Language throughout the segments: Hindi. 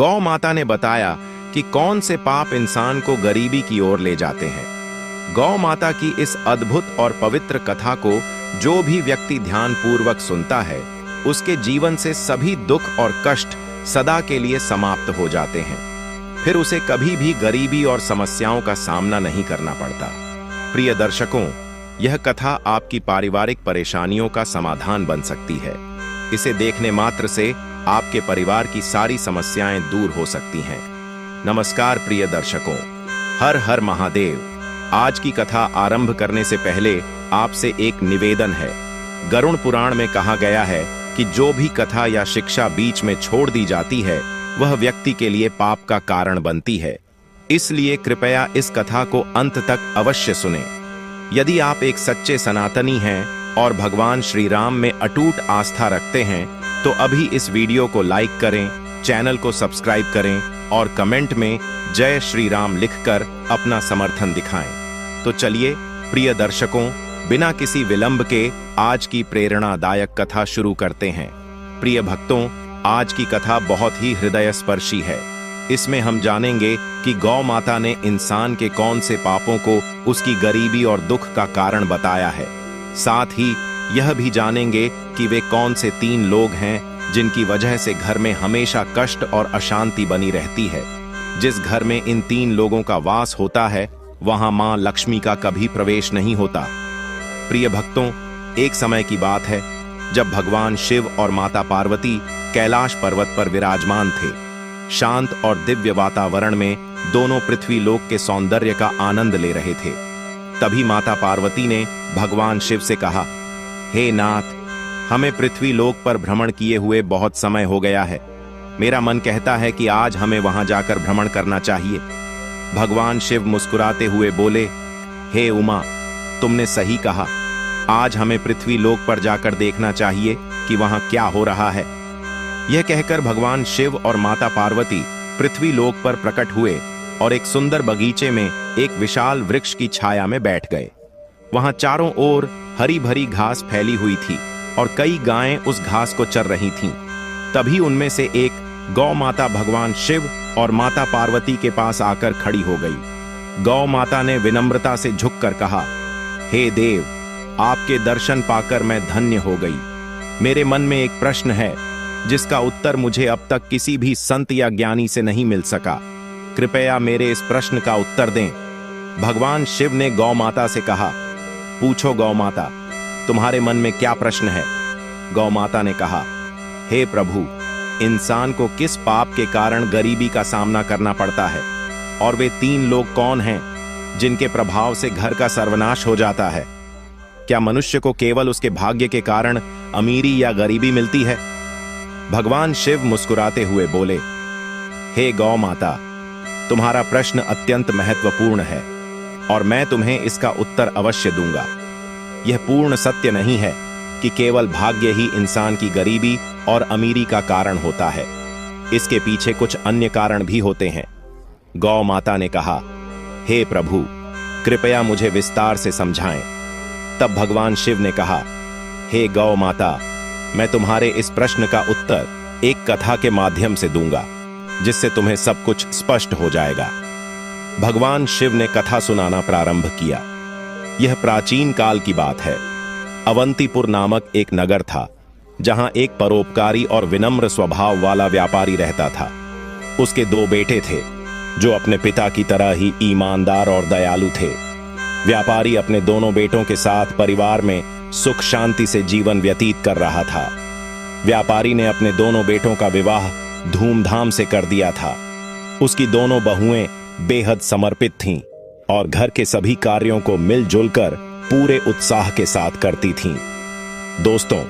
गौ माता ने बताया कि कौन से पाप इंसान को गरीबी की ओर ले जाते हैं। गौ माता की इस अद्भुत और पवित्र कथा को जो भी व्यक्ति ध्यानपूर्वक सुनता है, उसके जीवन से सभी दुख और कष्ट सदा के लिए समाप्त हो जाते हैं। फिर उसे कभी भी गरीबी और समस्याओं का सामना नहीं करना पड़ता। प्रिय दर्शकों, यह कथा आपकी पारिवारिक परेशानियों का समाधान बन सकती है। इसे देखने मात्र से आपके परिवार की सारी समस्याएं दूर हो सकती हैं। नमस्कार प्रिय दर्शकों, हर हर महादेव। आज की कथा आरंभ करने से पहले आपसे एक निवेदन है। गरुड़ पुराण में कहा गया है कि जो भी कथा या शिक्षा बीच में छोड़ दी जाती है, वह व्यक्ति के लिए पाप का कारण बनती है। इसलिए कृपया इस कथा को अंत तक अवश्य सुनें। यदि आप एक सच्चे सनातनी हैं और भगवान श्री राम में अटूट आस्था रखते हैं, तो अभी इस वीडियो को लाइक करें, चैनल को सब्सक्राइब करें और कमेंट में जय श्री राम लिखकर अपना समर्थन दिखाएं। तो चलिए प्रिय दर्शकों, बिना किसी विलंब के आज की प्रेरणादायक कथा शुरू करते हैं। प्रिय भक्तों, आज की कथा बहुत ही हृदयस्पर्शी है। इसमें हम जानेंगे कि गौ माता ने इंसान के कौन से पापों को उसकी गरीबी और दुख का कारण बताया है। साथ ही यह भी जानेंगे कि वे कौन से 3 लोग हैं जिनकी वजह से घर में हमेशा कष्ट और अशांति बनी रहती है। जिस घर में इन 3 लोगों का वास होता है, वहां मां लक्ष्मी का कभी प्रवेश नहीं होता। प्रिय भक्तों, एक समय की बात है जब भगवान शिव और माता पार्वती कैलाश पर्वत पर विराजमान थे। शांत और दिव्य वातावरण में दोनों पृथ्वी लोक के सौंदर्य का आनंद ले रहे थे। तभी माता पार्वती ने भगवान शिव से कहा, हे नाथ, हमें पृथ्वी लोक पर भ्रमण किए हुए बहुत समय हो गया है। मेरा मन कहता है कि आज हमें वहां जाकर भ्रमण करना चाहिए। भगवान शिव मुस्कुराते हुए बोले, हे उमा, तुमने सही कहा। आज हमें पृथ्वी लोक पर जाकर देखना चाहिए कि वहां क्या हो रहा है। यह कहकर भगवान शिव और माता पार्वती पृथ्वी लोक पर प्रकट हुए और एक सुंदर बगीचे में एक विशाल वृक्ष की छाया में बैठ गए। वहां चारों ओर हरी भरी घास फैली हुई थी और कई गायें उस घास को चर रही थीं। तभी उनमें से एक गौ माता भगवान शिव और माता पार्वती के पास आकर खड़ी हो गई। गौ माता ने विनम्रता से झुककर कहा, हे देव, आपके दर्शन पाकर मैं धन्य हो गई। मेरे मन में एक प्रश्न है जिसका उत्तर मुझे अब तक किसी भी संत या ज्ञानी से नहीं मिल सका। कृपया मेरे इस प्रश्न का उत्तर दें। भगवान शिव ने गौ माता से कहा, पूछो गौ माता, तुम्हारे मन में क्या प्रश्न है? गौ माता ने कहा, हे प्रभु, इंसान को किस पाप के कारण गरीबी का सामना करना पड़ता है? और वे 3 लोग कौन हैं जिनके प्रभाव से घर का सर्वनाश हो जाता है? क्या मनुष्य को केवल उसके भाग्य के कारण अमीरी या गरीबी मिलती है? भगवान शिव मुस्कुराते हुए बोले, हे गौ माता, तुम्हारा प्रश्न अत्यंत महत्वपूर्ण है और मैं तुम्हें इसका उत्तर अवश्य दूंगा। यह पूर्ण सत्य नहीं है कि केवल भाग्य ही इंसान की गरीबी और अमीरी का कारण होता है। इसके पीछे कुछ अन्य कारण भी होते हैं। गौ माता ने कहा, हे प्रभु, कृपया मुझे विस्तार से समझाएं। तब भगवान शिव ने कहा, हे गौ माता, मैं तुम्हारे इस प्रश्न का उत्तर एक कथा के माध्यम से दूंगा, जिससे तुम्हें सब कुछ स्पष्ट हो जाएगा। भगवान शिव ने कथा सुनाना प्रारंभ किया। यह प्राचीन काल की बात है। अवंतीपुर नामक एक नगर था, जहां एक परोपकारी और विनम्र स्वभाव वाला व्यापारी रहता था। उसके 2 बेटे थे, जो अपने पिता की तरह ही ईमानदार और दयालु थे। व्यापारी अपने दोनों बेटों के साथ परिवार में सुख शांति से जीवन व्यतीत कर रहा था। व्यापारी ने अपने दोनों बेटों का विवाह धूमधाम से कर दिया था। उसकी दोनों बहुएं बेहद समर्पित थीं और घर के सभी कार्यों को मिलजुल कर पूरे उत्साह के साथ करती थीं। दोस्तों,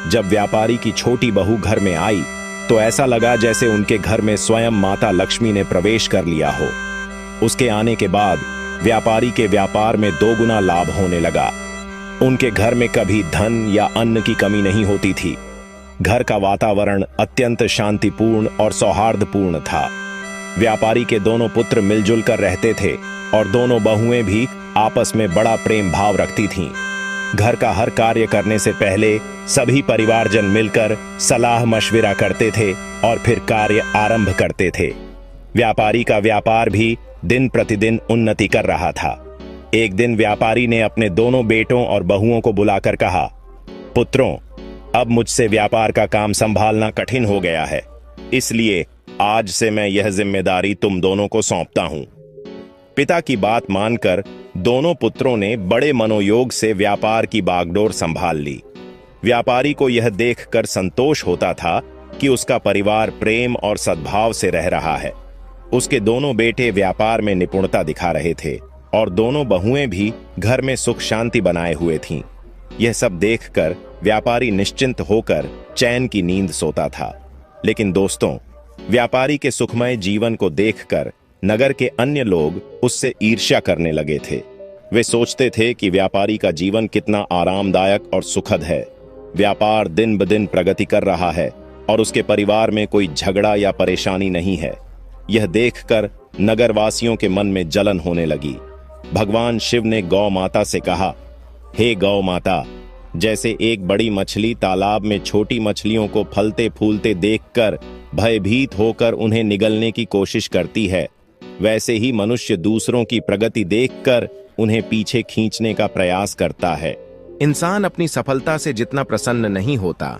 जब व्यापारी की छोटी बहू घर में आई, तो ऐसा लगा जैसे उनके घर में स्वयं माता लक्ष्मी ने प्रवेश कर लिया हो। उसके आने के बाद व्यापारी के व्यापार में 2 गुना लाभ होने लगा। उनके घर में कभी धन या अन्न की कमी नहीं होती थी। घर का वातावरण अत्यंत शांतिपूर्ण और सौहार्दपूर्ण था। व्यापारी के दोनों पुत्र मिलजुल कर रहते थे और दोनों बहुएं भी आपस में बड़ा प्रेम भाव रखती थीं। घर का हर कार्य करने से पहले सभी परिवारजन मिलकर सलाह मशविरा करते थे और फिर कार्य आरंभ करते थे। व्यापारी का व्यापार भी दिन प्रतिदिन उन्नति कर रहा था। एक दिन व्यापारी ने अपने दोनों बेटों और बहुओं को बुलाकर कहा, पुत्रों, अब मुझसे व्यापार का काम संभालना कठिन हो गया है, इसलिए आज से मैं यह जिम्मेदारी तुम दोनों को सौंपता हूं। पिता की बात मानकर दोनों पुत्रों ने बड़े मनोयोग से व्यापार की बागडोर संभाल ली। व्यापारी को यह देखकर संतोष होता था कि उसका परिवार प्रेम और सद्भाव से रह रहा है। उसके दोनों बेटे व्यापार में निपुणता दिखा रहे थे और दोनों बहुएं भी घर में सुख शांति बनाए हुए थीं। यह सब देखकर व्यापारी निश्चिंत होकर चैन की नींद सोता था। लेकिन दोस्तों, व्यापारी के सुखमय जीवन को देखकर नगर के अन्य लोग उससे ईर्ष्या करने लगे थे। वे सोचते थे कि व्यापारी का जीवन कितना आरामदायक और सुखद है। व्यापार दिन ब दिन प्रगति कर रहा है और उसके परिवार में कोई झगड़ा या परेशानी नहीं है। यह देखकर नगरवासियों के मन में जलन होने लगी। भगवान शिव ने गौ माता से कहा, हे गौ माता, जैसे एक बड़ी मछली तालाब में छोटी मछलियों को फलते फूलते देखकर भयभीत होकर उन्हें निगलने की कोशिश करती है, वैसे ही मनुष्य दूसरों की प्रगति देखकर उन्हें पीछे खींचने का प्रयास करता है। इंसान अपनी सफलता से जितना प्रसन्न नहीं होता,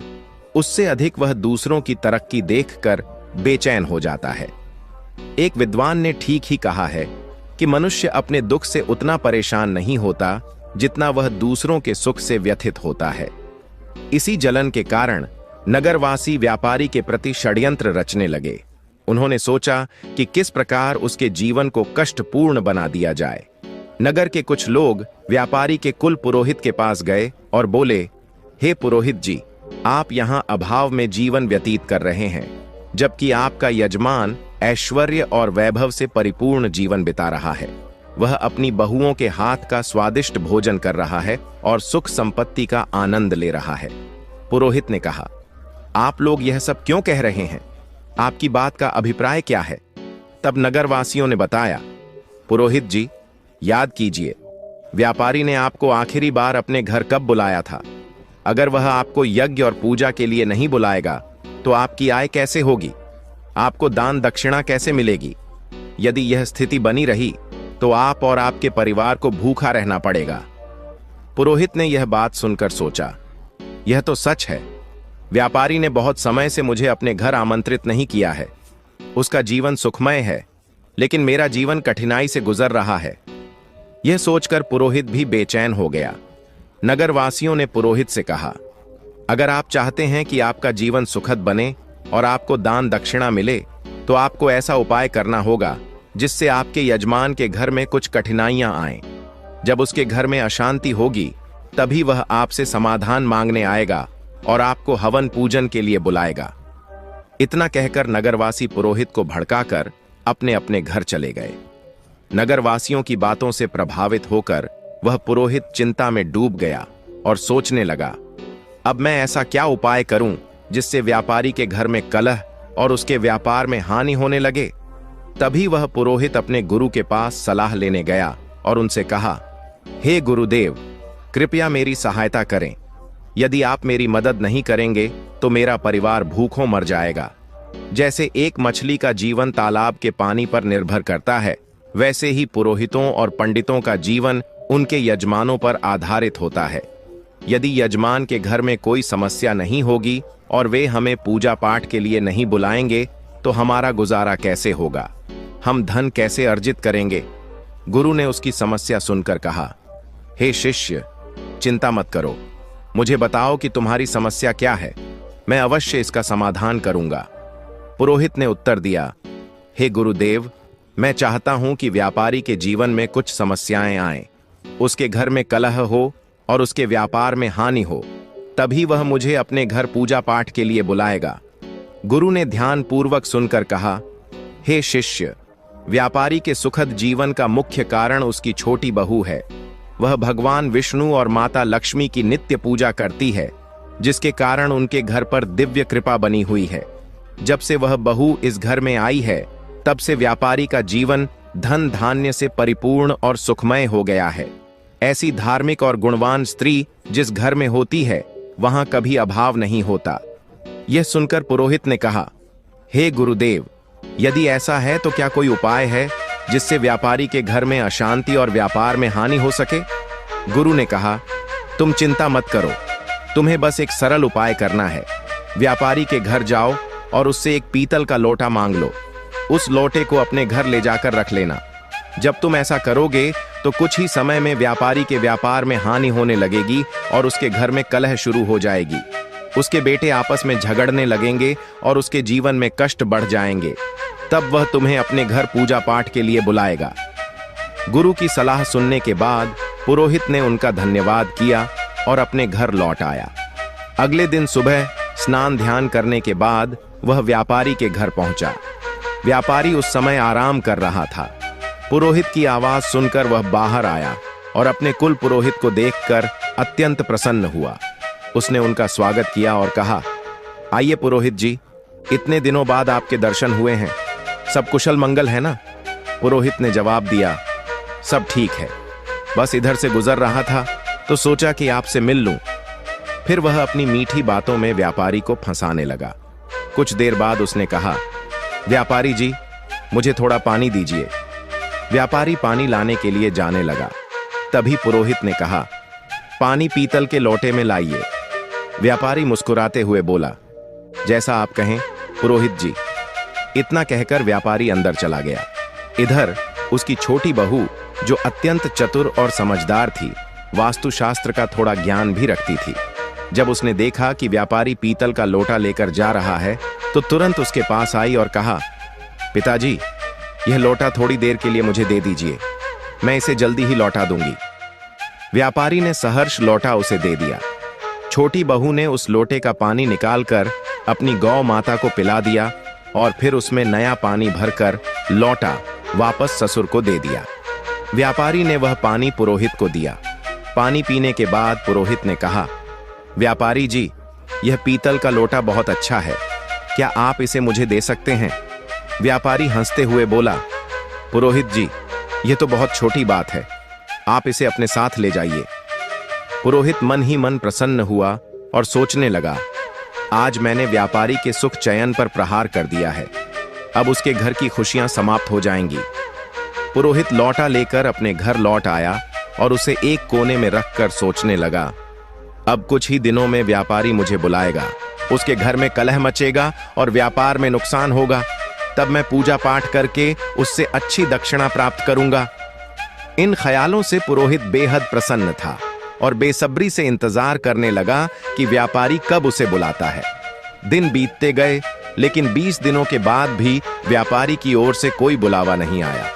उससे अधिक वह दूसरों की तरक्की देखकर बेचैन हो जाता है। एक विद्वान ने ठीक ही कहा है कि मनुष्य अपने दुख से उतना परेशान नहीं होता जितना वह दूसरों के सुख से व्यथित होता है। इसी जलन के कारण नगरवासी व्यापारी के प्रति षड्यंत्र रचने लगे। उन्होंने सोचा कि किस प्रकार उसके जीवन को कष्टपूर्ण बना दिया जाए। नगर के कुछ लोग व्यापारी के कुल पुरोहित के पास गए और बोले, हे पुरोहित जी, आप यहाँ अभाव में जीवन व्यतीत कर रहे हैं, जबकि आपका यजमान ऐश्वर्य और वैभव से परिपूर्ण जीवन बिता रहा है। वह अपनी बहुओं के हाथ का स्वादिष्ट भोजन कर रहा है और सुख संपत्ति का आनंद ले रहा है। पुरोहित ने कहा, आप लोग यह सब क्यों कह रहे हैं? आपकी बात का अभिप्राय क्या है? तब नगरवासियों ने बताया, पुरोहित जी, याद कीजिए, व्यापारी ने आपको आखिरी बार अपने घर कब बुलाया था? अगर वह आपको यज्ञ और पूजा के लिए नहीं बुलाएगा तो आपकी आय कैसे होगी? आपको दान दक्षिणा कैसे मिलेगी? यदि यह स्थिति बनी रही तो आप और आपके परिवार को भूखा रहना पड़ेगा। पुरोहित ने यह बात सुनकर सोचा, यह तो सच है। व्यापारी ने बहुत समय से मुझे अपने घर आमंत्रित नहीं किया है। उसका जीवन सुखमय है, लेकिन मेरा जीवन कठिनाई से गुजर रहा है। यह सोचकर पुरोहित भी बेचैन हो गया। नगरवासियों ने पुरोहित से कहा, अगर आप चाहते हैं कि आपका जीवन सुखद बने और आपको दान दक्षिणा मिले, तो आपको ऐसा उपाय करना होगा जिससे आपके यजमान के घर में कुछ कठिनाइयां आएं। जब उसके घर में अशांति होगी, तभी वह आपसे समाधान मांगने आएगा और आपको हवन पूजन के लिए बुलाएगा। इतना कहकर नगरवासी पुरोहित को भड़काकर अपने अपने घर चले गए। नगरवासियों की बातों से प्रभावित होकर वह पुरोहित चिंता में डूब गया और सोचने लगा, अब मैं ऐसा क्या उपाय करूं जिससे व्यापारी के घर में कलह और उसके व्यापार में हानि होने लगे। तभी वह पुरोहित अपने गुरु के पास सलाह लेने गया और उनसे कहा, हे गुरुदेव, कृपया मेरी सहायता करें। यदि आप मेरी मदद नहीं करेंगे तो मेरा परिवार भूखों मर जाएगा। जैसे एक मछली का जीवन तालाब के पानी पर निर्भर करता है, वैसे ही पुरोहितों और पंडितों का जीवन उनके यजमानों पर आधारित होता है। यदि यजमान के घर में कोई समस्या नहीं होगी और वे हमें पूजा पाठ के लिए नहीं बुलाएंगे तो हमारा गुजारा कैसे होगा? हम धन कैसे अर्जित करेंगे? गुरु ने उसकी समस्या सुनकर कहा, हे शिष्य, चिंता मत करो, मुझे बताओ कि तुम्हारी समस्या क्या है, मैं अवश्य इसका समाधान करूंगा। पुरोहित ने उत्तर दिया, हे गुरुदेव, मैं चाहता हूं कि व्यापारी के जीवन में कुछ समस्याएं आएं, उसके घर में कलह हो और उसके व्यापार में हानि हो, तभी वह मुझे अपने घर पूजा पाठ के लिए बुलाएगा। गुरु ने ध्यान पूर्वक सुनकर कहा, हे शिष्य, व्यापारी के सुखद जीवन का मुख्य कारण उसकी छोटी बहू है। वह भगवान विष्णु और माता लक्ष्मी की नित्य पूजा करती है, जिसके कारण उनके घर पर दिव्य कृपा बनी हुई है। जब से वह बहू इस घर में आई है, तब से व्यापारी का जीवन धन धान्य से परिपूर्ण और सुखमय हो गया है। ऐसी धार्मिक और गुणवान स्त्री जिस घर में होती है वहां कभी अभाव नहीं होता। यह सुनकर पुरोहित ने कहा, हे गुरुदेव, यदि ऐसा है तो क्या कोई उपाय है जिससे व्यापारी के घर में अशांति और व्यापार में हानि हो सके? गुरु ने कहा, तुम चिंता मत करो, तुम्हें बस एक सरल उपाय करना है। व्यापारी के घर जाओ और उससे एक पीतल का लोटा मांग लो। उस लोटे को अपने घर ले जाकर रख लेना। जब तुम ऐसा करोगे तो कुछ ही समय में व्यापारी के व्यापार में हानि होने लगेगी और उसके घर में कलह शुरू हो जाएगी। उसके बेटे आपस में झगड़ने लगेंगे और उसके जीवन में कष्ट बढ़ जाएंगे। तब वह तुम्हें अपने घर पूजा पाठ के लिए बुलाएगा। गुरु की सलाह सुनने के बाद पुरोहित ने उनका धन्यवाद किया और अपने घर लौट आया। अगले दिन सुबह स्नान ध्यान करने के बाद वह व्यापारी के घर पहुंचा। व्यापारी उस समय आराम कर रहा था। पुरोहित की आवाज सुनकर वह बाहर आया और अपने कुल पुरोहित को देखकर अत्यंत प्रसन्न हुआ। उसने उनका स्वागत किया और कहा, आइए पुरोहित जी, इतने दिनों बाद आपके दर्शन हुए हैं, सब कुशल मंगल है ना? पुरोहित ने जवाब दिया, सब ठीक है, बस इधर से गुजर रहा था तो सोचा कि आपसे मिल लूं। फिर वह अपनी मीठी बातों में व्यापारी को फंसाने लगा। कुछ देर बाद उसने कहा, व्यापारी जी, मुझे थोड़ा पानी दीजिए। व्यापारी पानी लाने के लिए जाने लगा। तभी पुरोहित ने कहा, पानी पीतल के लोटे में लाइए। व्यापारी मुस्कुराते हुए बोला, जैसा आप कहें पुरोहित जी। इतना कहकर व्यापारी अंदर चला गया। इधर उसकी छोटी बहू, जो अत्यंत चतुर और समझदार थी, वास्तुशास्त्र का थोड़ा ज्ञान भी रखती थी, जब उसने देखा कि व्यापारी पीतल का लोटा लेकर जा रहा है तो तुरंत उसके पास आई और कहा, पिताजी, यह लोटा थोड़ी देर के लिए मुझे दे दीजिए, मैं इसे जल्दी ही लौटा दूंगी। व्यापारी ने सहर्ष लोटा उसे दे दिया। छोटी बहू ने उस लोटे का पानी निकालकर अपनी गौ माता को पिला दिया और फिर उसमें नया पानी भरकर लौटा वापस ससुर को दे दिया। व्यापारी ने वह पानी पुरोहित को दिया। पानी पीने के बाद पुरोहित ने कहा, व्यापारी जी, यह पीतल का लोटा बहुत अच्छा है, क्या आप इसे मुझे दे सकते हैं? व्यापारी हंसते हुए बोला, पुरोहित जी, यह तो बहुत छोटी बात है, आप इसे अपने साथ ले जाइए। पुरोहित मन ही मन प्रसन्न हुआ और सोचने लगा, आज मैंने व्यापारी के सुख चयन पर प्रहार कर दिया है, अब उसके घर की खुशियां समाप्त हो जाएंगी। पुरोहित लौटा लेकर अपने घर लौट आया और उसे एक कोने में रखकर सोचने लगा, अब कुछ ही दिनों में व्यापारी मुझे बुलाएगा, उसके घर में कलह मचेगा और व्यापार में नुकसान होगा, तब मैं पूजा पाठ करके उससे अच्छी दक्षिणा प्राप्त करूंगा। इन ख्यालों से पुरोहित बेहद प्रसन्न था और बेसब्री से इंतजार करने लगा कि व्यापारी कब उसे बुलाता है। दिन बीतते गए, लेकिन 20 दिनों के बाद भी व्यापारी की ओर से कोई बुलावा नहीं आया।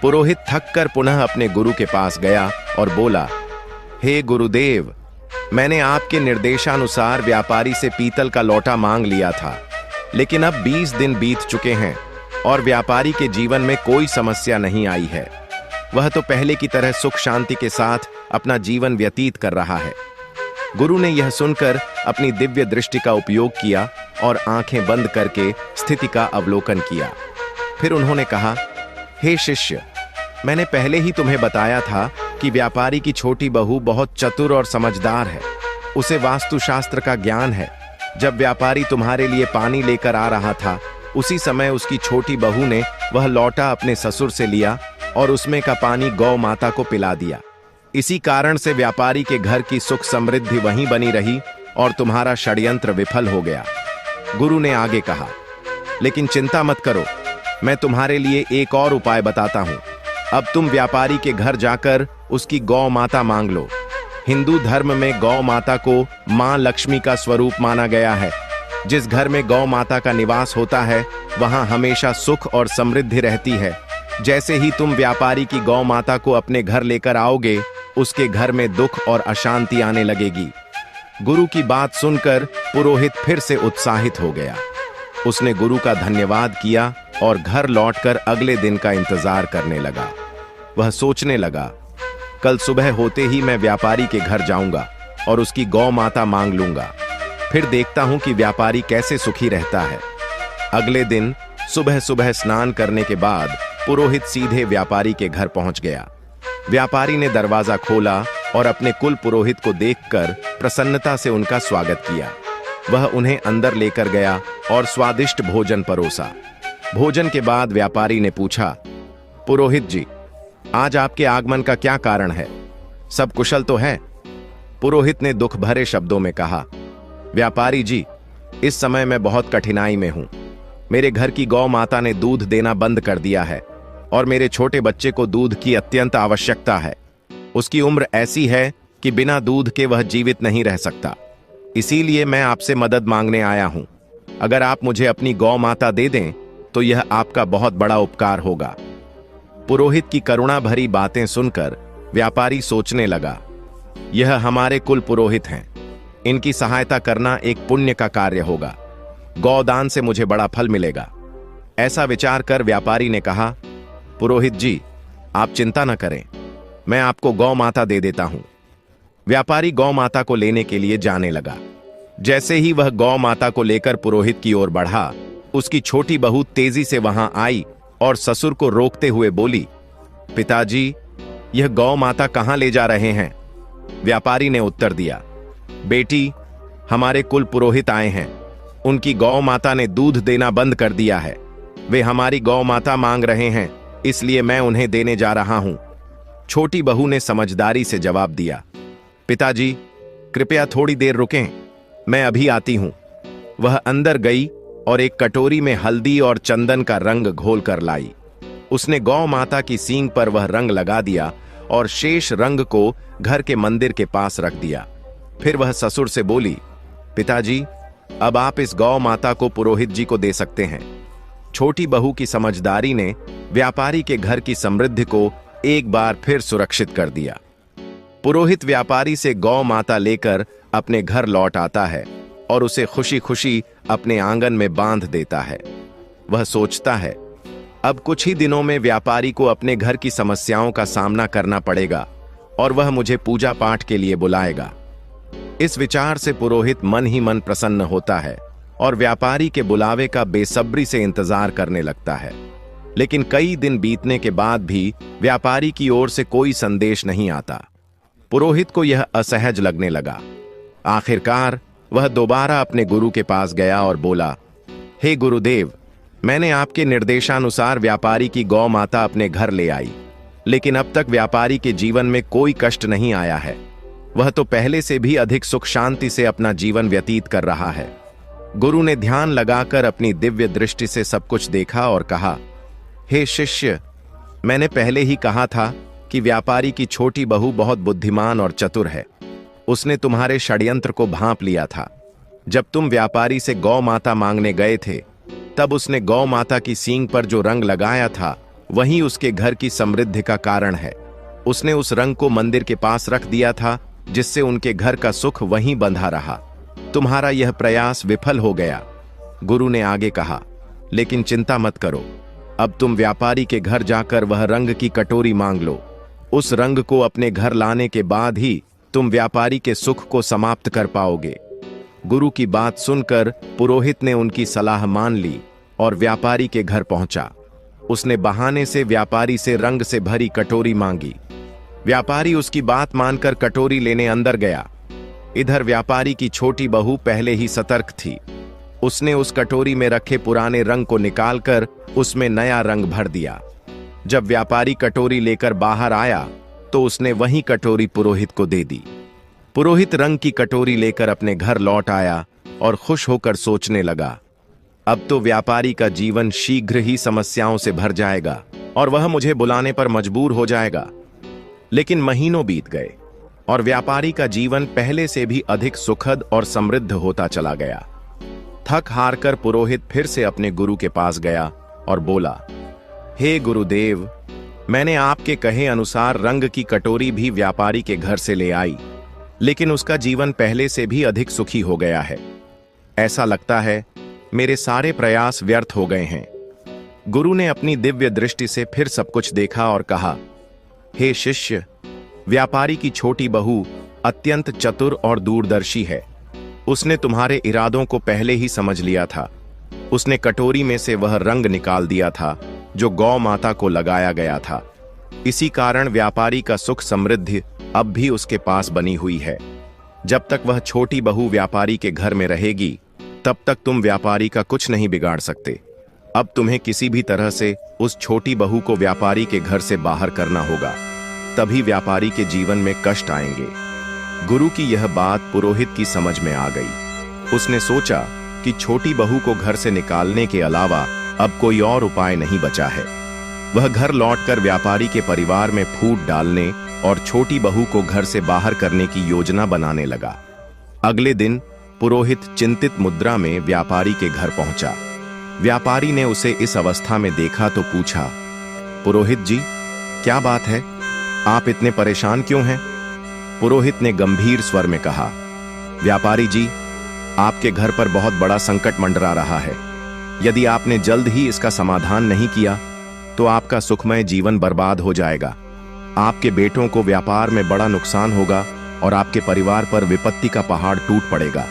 पुरोहित थककर पुनः अपने गुरु के पास गया और बोला, हे गुरुदेव, मैंने आपके निर्देशानुसार व्यापारी से पीतल का लोटा मांग लिया था, लेकिन अब 20 दिन बीत चुके हैं और व्यापारी के जीवन में कोई समस्या नहीं आई है। वह तो पहले की तरह सुख शांति के साथ अपना जीवन व्यतीत कर रहा है। गुरु ने यह सुनकर अपनी दिव्य दृष्टि का उपयोग किया और आंखें बंद करके स्थिति का अवलोकन किया। फिर उन्होंने कहा, हे शिष्य, मैंने पहले ही तुम्हें बताया था कि व्यापारी की छोटी बहू बहुत चतुर और समझदार है, उसे वास्तुशास्त्र का ज्ञान है। जब व्यापारी तुम्हारे लिए पानी लेकर आ रहा था, उसी समय उसकी छोटी बहू ने वह लोटा अपने ससुर से लिया और उसमें का पानी गौ माता को पिला दिया। इसी कारण से व्यापारी के घर की सुख समृद्धि वहीं बनी रही और तुम्हारा षड्यंत्र विफल हो गया। गुरु ने आगे कहा, लेकिन चिंता मत करो, मैं तुम्हारे लिए एक और उपाय बताता हूं। अब तुम व्यापारी के घर जाकर उसकी गौ माता मांग लो। हिंदू धर्म में गौ माता को मां लक्ष्मी का स्वरूप माना गया है। जिस घर में गौ माता का निवास होता है, वहां हमेशा सुख और समृद्धि रहती है। जैसे ही तुम व्यापारी की गौ माता को अपने घर लेकर आओगे, उसके घर में दुख और अशांति आने लगेगी। गुरु की बात सुनकर पुरोहित फिर से उत्साहित हो गया। उसने गुरु का धन्यवाद किया और घर लौटकर अगले दिन का इंतजार करने लगा। वह सोचने लगा, कल सुबह होते ही मैं व्यापारी के घर जाऊंगा और उसकी गौ माता मांग लूंगा, फिर देखता हूं कि व्यापारी कैसे सुखी रहता है। अगले दिन सुबह सुबह स्नान करने के बाद पुरोहित सीधे व्यापारी के घर पहुंच गया। व्यापारी ने दरवाजा खोला और अपने कुल पुरोहित को देखकर प्रसन्नता से उनका स्वागत किया। वह उन्हें अंदर लेकर गया और स्वादिष्ट भोजन परोसा। भोजन के बाद व्यापारी ने पूछा, पुरोहित जी, आज आपके आगमन का क्या कारण है? सब कुशल तो है? पुरोहित ने दुख भरे शब्दों में कहा, व्यापारी जी, इस समय मैं बहुत कठिनाई में हूं। मेरे घर की गौ माता ने दूध देना बंद कर दिया है और मेरे छोटे बच्चे को दूध की अत्यंत आवश्यकता है। उसकी उम्र ऐसी है कि बिना दूध के वह जीवित नहीं रह सकता। इसीलिए मैं आपसे मदद मांगने आया हूं। अगर आप मुझे अपनी गौ माता दे दें तो यह आपका बहुत बड़ा उपकार होगा। पुरोहित की करुणा भरी बातें सुनकर व्यापारी सोचने लगा, यह हमारे कुल पुरोहित हैं। इनकी सहायता करना एक पुण्य का कार्य होगा। गौदान से मुझे बड़ा फल मिलेगा। ऐसा विचार कर व्यापारी ने कहा, पुरोहित जी, आप चिंता न करें, मैं आपको गौ माता दे देता हूं। व्यापारी गौ माता को लेने के लिए जाने लगा। जैसे ही वह गौ माता को लेकर पुरोहित की ओर बढ़ा, उसकी छोटी बहू तेजी से वहां आई और ससुर को रोकते हुए बोली, पिताजी, यह गौ माता कहां ले जा रहे हैं? व्यापारी ने उत्तर दिया, बेटी, हमारे कुल पुरोहित आए हैं। उनकी गौ माता ने दूध देना बंद कर दिया है। वे हमारी गौ माता मांग रहे हैं, इसलिए मैं उन्हें देने जा रहा हूं। छोटी बहू ने समझदारी से जवाब दिया, पिताजी, कृपया थोड़ी देर रुकें, मैं अभी आती हूं। वह अंदर गई और एक कटोरी में हल्दी और चंदन का रंग घोल कर लाई। उसने गौ माता की सींग पर वह रंग लगा दिया और शेष रंग को घर के मंदिर के पास रख दिया। फिर वह ससुर से बोली, पिताजी, अब आप इस गौ माता को पुरोहित जी को दे सकते हैं। छोटी बहू की समझदारी ने व्यापारी के घर की समृद्धि को एक बार फिर सुरक्षित कर दिया। पुरोहित व्यापारी से गौ माता लेकर अपने घर लौट आता है और उसे खुशी खुशी अपने आंगन में बांध देता है। वह सोचता है, अब कुछ ही दिनों में व्यापारी को अपने घर की समस्याओं का सामना करना पड़ेगा और वह मुझे पूजा पाठ के लिए बुलाएगा। इस विचार से पुरोहित मन ही मन प्रसन्न होता है और व्यापारी के बुलावे का बेसब्री से इंतजार करने लगता है। लेकिन कई दिन बीतने के बाद भी व्यापारी की ओर से कोई संदेश नहीं आता। पुरोहित को यह असहज लगने लगा। आखिरकार वह दोबारा अपने गुरु के पास गया और बोला, हे गुरुदेव, मैंने आपके निर्देशानुसार व्यापारी की गौ माता अपने घर ले आई, लेकिन अब तक व्यापारी के जीवन में कोई कष्ट नहीं आया है। वह तो पहले से भी अधिक सुख शांति से अपना जीवन व्यतीत कर रहा है। गुरु ने ध्यान लगाकर अपनी दिव्य दृष्टि से सब कुछ देखा और कहा, हे शिष्य, मैंने पहले ही कहा था कि व्यापारी की छोटी बहू बहुत बुद्धिमान और चतुर है। उसने तुम्हारे षड्यंत्र को भांप लिया था। जब तुम व्यापारी से गौ माता मांगने गए थे, तब उसने गौ माता की सींग पर जो रंग लगाया था वही उसके घर की समृद्धि का कारण है। उसने उस रंग को मंदिर के पास रख दिया था, जिससे उनके घर का सुख वहीं बंधा रहा। तुम्हारा यह प्रयास विफल हो गया। गुरु ने आगे कहा, लेकिन चिंता मत करो, अब तुम व्यापारी के घर जाकर वह रंग की कटोरी मांग लो। उस रंग को अपने घर लाने के बाद ही तुम व्यापारी के सुख को समाप्त कर पाओगे। गुरु की बात सुनकर पुरोहित ने उनकी सलाह मान ली और व्यापारी के घर पहुंचा। उसने बहाने से व्यापारी से रंग से भरी कटोरी मांगी। व्यापारी उसकी बात मानकर कटोरी लेने अंदर गया। इधर व्यापारी की छोटी बहू पहले ही सतर्क थी। उसने उस कटोरी में रखे पुराने रंग को निकालकर उसमें नया रंग भर दिया। जब व्यापारी कटोरी लेकर बाहर आया तो उसने वही कटोरी पुरोहित को दे दी। पुरोहित रंग की कटोरी लेकर अपने घर लौट आया और खुश होकर सोचने लगा, अब तो व्यापारी का जीवन शीघ्र ही समस्याओं से भर जाएगा और वह मुझे बुलाने पर मजबूर हो जाएगा। लेकिन महीनों बीत गए और व्यापारी का जीवन पहले से भी अधिक सुखद और समृद्ध होता चला गया। थक हार कर पुरोहित फिर से अपने गुरु के पास गया और बोला, हे गुरुदेव, मैंने आपके कहे अनुसार रंग की कटोरी भी व्यापारी के घर से ले आई, लेकिन उसका जीवन पहले से भी अधिक सुखी हो गया है। ऐसा लगता है मेरे सारे प्रयास व्यर्थ हो गए हैं। गुरु ने अपनी दिव्य दृष्टि से फिर सब कुछ देखा और कहा, हे शिष्य, व्यापारी की छोटी बहू अत्यंत चतुर और दूरदर्शी है। उसने तुम्हारे इरादों को पहले ही समझ लिया था। उसने कटोरी में से वह रंग निकाल दिया था जो गौ माता को लगाया गया था। इसी कारण व्यापारी का सुख समृद्धि अब भी उसके पास बनी हुई है। जब तक वह छोटी बहू व्यापारी के घर में रहेगी, तब तक तुम व्यापारी का कुछ नहीं बिगाड़ सकते। अब तुम्हें किसी भी तरह से उस छोटी बहू को व्यापारी के घर से बाहर करना होगा, तभी व्यापारी के जीवन में कष्ट आएंगे। गुरु की यह बात पुरोहित की समझ में आ गई। उसने सोचा कि छोटी बहू को घर से निकालने के अलावा अब कोई और उपाय नहीं बचा है। वह घर लौटकर व्यापारी के परिवार में फूट डालने और छोटी बहू को घर से बाहर करने की योजना बनाने लगा। अगले दिन पुरोहित चिंतित मुद्रा में व्यापारी के घर पहुंचा। व्यापारी ने उसे इस अवस्था में देखा तो पूछा, पुरोहित जी, क्या बात है? आप इतने परेशान क्यों हैं? पुरोहित ने गंभीर स्वर में कहा, व्यापारी जी, आपके घर पर बहुत बड़ा संकट मंडरा रहा है। यदि आपने जल्द ही इसका समाधान नहीं किया तो आपका सुखमय जीवन बर्बाद हो जाएगा। आपके बेटों को व्यापार में बड़ा नुकसान होगा और आपके परिवार पर विपत्ति का पहाड़ टूट पड़ेगा।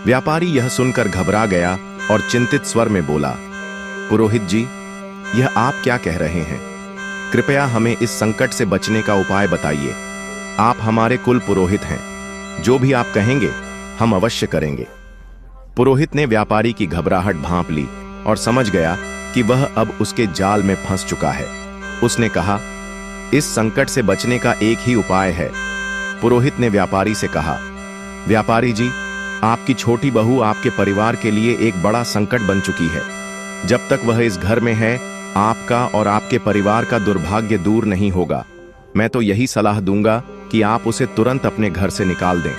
व्यापारी यह सुनकर घबरा गया और चिंतित स्वर में बोला, पुरोहित जी, यह आप क्या कह रहे हैं? कृपया हमें इस संकट से बचने का उपाय बताइए। आप हमारे कुल पुरोहित हैं। जो भी आप कहेंगे हम अवश्य करेंगे। पुरोहित ने व्यापारी की घबराहट भांप ली और समझ गया कि वह अब उसके जाल में फंस चुका है। उसने कहा, इस संकट से बचने का एक ही उपाय है। पुरोहित ने व्यापारी से कहा, व्यापारी जी, आपकी छोटी बहू आपके परिवार के लिए एक बड़ा संकट बन चुकी है। जब तक वह इस घर में है, आपका और आपके परिवार का दुर्भाग्य दूर नहीं होगा। मैं तो यही सलाह दूंगा कि आप उसे तुरंत अपने घर से निकाल दें।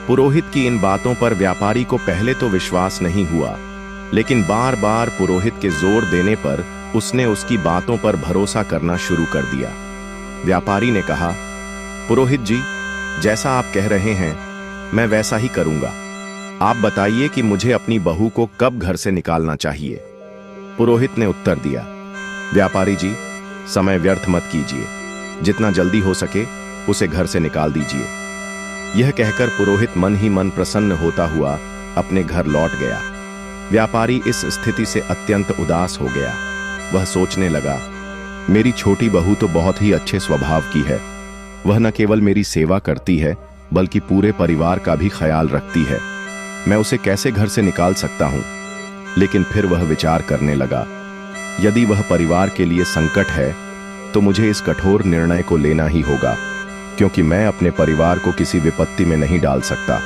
पुरोहित की इन बातों पर व्यापारी को पहले तो विश्वास नहीं हुआ, लेकिन बार बार पुरोहित के जोर देने पर उसने उसकी बातों पर भरोसा करना शुरू कर दिया। व्यापारी ने कहा, पुरोहित जी, जैसा आप कह रहे हैं मैं वैसा ही करूंगा। आप बताइए कि मुझे अपनी बहू को कब घर से निकालना चाहिए? पुरोहित ने उत्तर दिया, व्यापारी जी, समय व्यर्थ मत कीजिए। जितना जल्दी हो सके उसे घर से निकाल दीजिए। यह कहकर पुरोहित मन ही मन प्रसन्न होता हुआ अपने घर लौट गया। व्यापारी इस स्थिति से अत्यंत उदास हो गया। वह सोचने लगा, मेरी छोटी बहू तो बहुत ही अच्छे स्वभाव की है। वह न केवल मेरी सेवा करती है बल्कि पूरे परिवार का भी ख्याल रखती है। मैं उसे कैसे घर से निकाल सकता हूं? लेकिन फिर वह विचार करने लगा, यदि वह परिवार के लिए संकट है तो मुझे इस कठोर निर्णय को लेना ही होगा, क्योंकि मैं अपने परिवार को किसी विपत्ति में नहीं डाल सकता।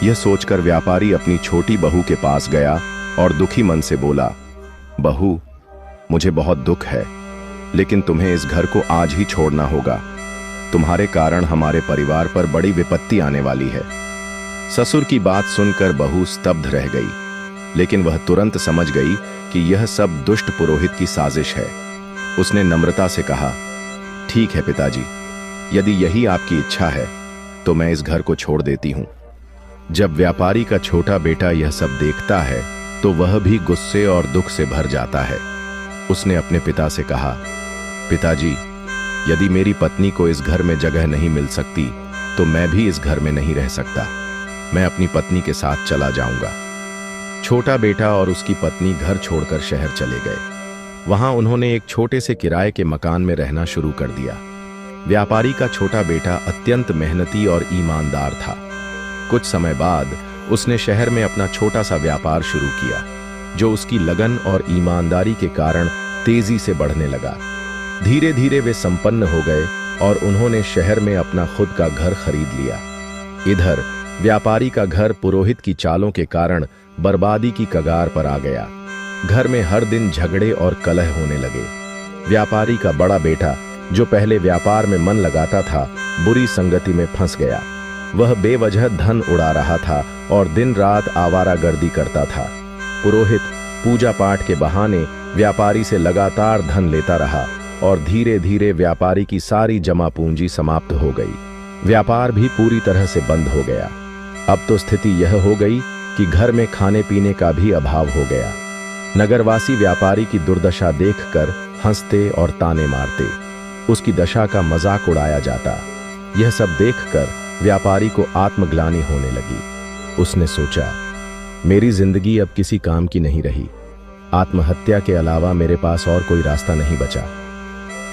यह सोचकर व्यापारी अपनी छोटी बहू के पास गया और दुखी मन से बोला, बहू, मुझे बहुत दुख है, लेकिन तुम्हें इस घर को आज ही छोड़ना होगा। तुम्हारे कारण हमारे परिवार पर बड़ी विपत्ति आने वाली है। ससुर की बात सुनकर बहू स्तब्ध रह गई, लेकिन वह तुरंत समझ गई कि यह सब दुष्ट पुरोहित की साजिश है। उसने नम्रता से कहा, ठीक है पिताजी, यदि यही आपकी इच्छा है तो मैं इस घर को छोड़ देती हूं। जब व्यापारी का छोटा बेटा यह सब देखता है तो वह भी गुस्से और दुख से भर जाता है। उसने अपने पिता से कहा, पिताजी, यदि मेरी पत्नी को इस घर में जगह नहीं मिल सकती तो मैं भी इस घर में नहीं रह सकता। मैं अपनी पत्नी के साथ चला जाऊंगा। छोटा बेटा और उसकी पत्नी घर छोड़कर शहर चले गए। वहां उन्होंने एक छोटे से किराए के मकान में रहना शुरू कर दिया। व्यापारी का छोटा बेटा अत्यंत मेहनती और ईमानदार था। कुछ समय बाद उसने शहर में अपना छोटा सा व्यापार शुरू किया, जो उसकी लगन और ईमानदारी के कारण तेजी से बढ़ने लगा। धीरे धीरे वे संपन्न हो गए और उन्होंने शहर में अपना खुद का घर खरीद लिया। इधर व्यापारी का घर पुरोहित की चालों के कारण बर्बादी की कगार पर आ गया। घर में हर दिन झगड़े और कलह होने लगे। व्यापारी का बड़ा बेटा, जो पहले व्यापार में मन लगाता था, बुरी संगति में फंस गया। वह बेवजह धन उड़ा रहा था और दिन रात आवारागर्दी करता था। पुरोहित पूजा पाठ के बहाने व्यापारी से लगातार धन लेता रहा और धीरे धीरे व्यापारी की सारी जमा पूंजी समाप्त हो गई। व्यापार भी पूरी तरह से बंद हो गया। अब तो स्थिति यह हो गई कि घर में खाने पीने का भी अभाव हो गया। नगरवासी व्यापारी की दुर्दशा देखकर हंसते और ताने मारते। उसकी दशा का मजाक उड़ाया जाता। यह सब देखकर व्यापारी को आत्मग्लानि होने लगी। उसने सोचा, मेरी जिंदगी अब किसी काम की नहीं रही। आत्महत्या के अलावा मेरे पास और कोई रास्ता नहीं बचा।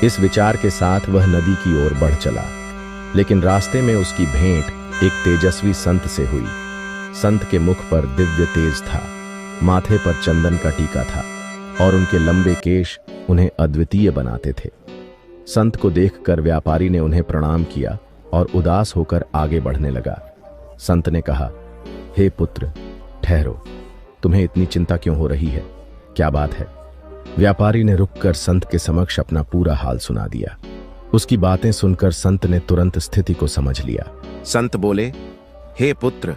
इस विचार के साथ वह नदी की ओर बढ़ चला, लेकिन रास्ते में उसकी भेंट एक तेजस्वी संत से हुई। संत के मुख पर दिव्य तेज था, माथे पर चंदन का टीका था और उनके लंबे केश उन्हें अद्वितीय बनाते थे। संत को देखकर व्यापारी ने उन्हें प्रणाम किया और उदास होकर आगे बढ़ने लगा। संत ने कहा, हे पुत्र, ठहरो, तुम्हें इतनी चिंता क्यों हो रही है? क्या बात है? व्यापारी ने रुककर संत के समक्ष अपना पूरा हाल सुना दिया। उसकी बातें सुनकर संत ने तुरंत स्थिति को समझ लिया। संत बोले, हे पुत्र,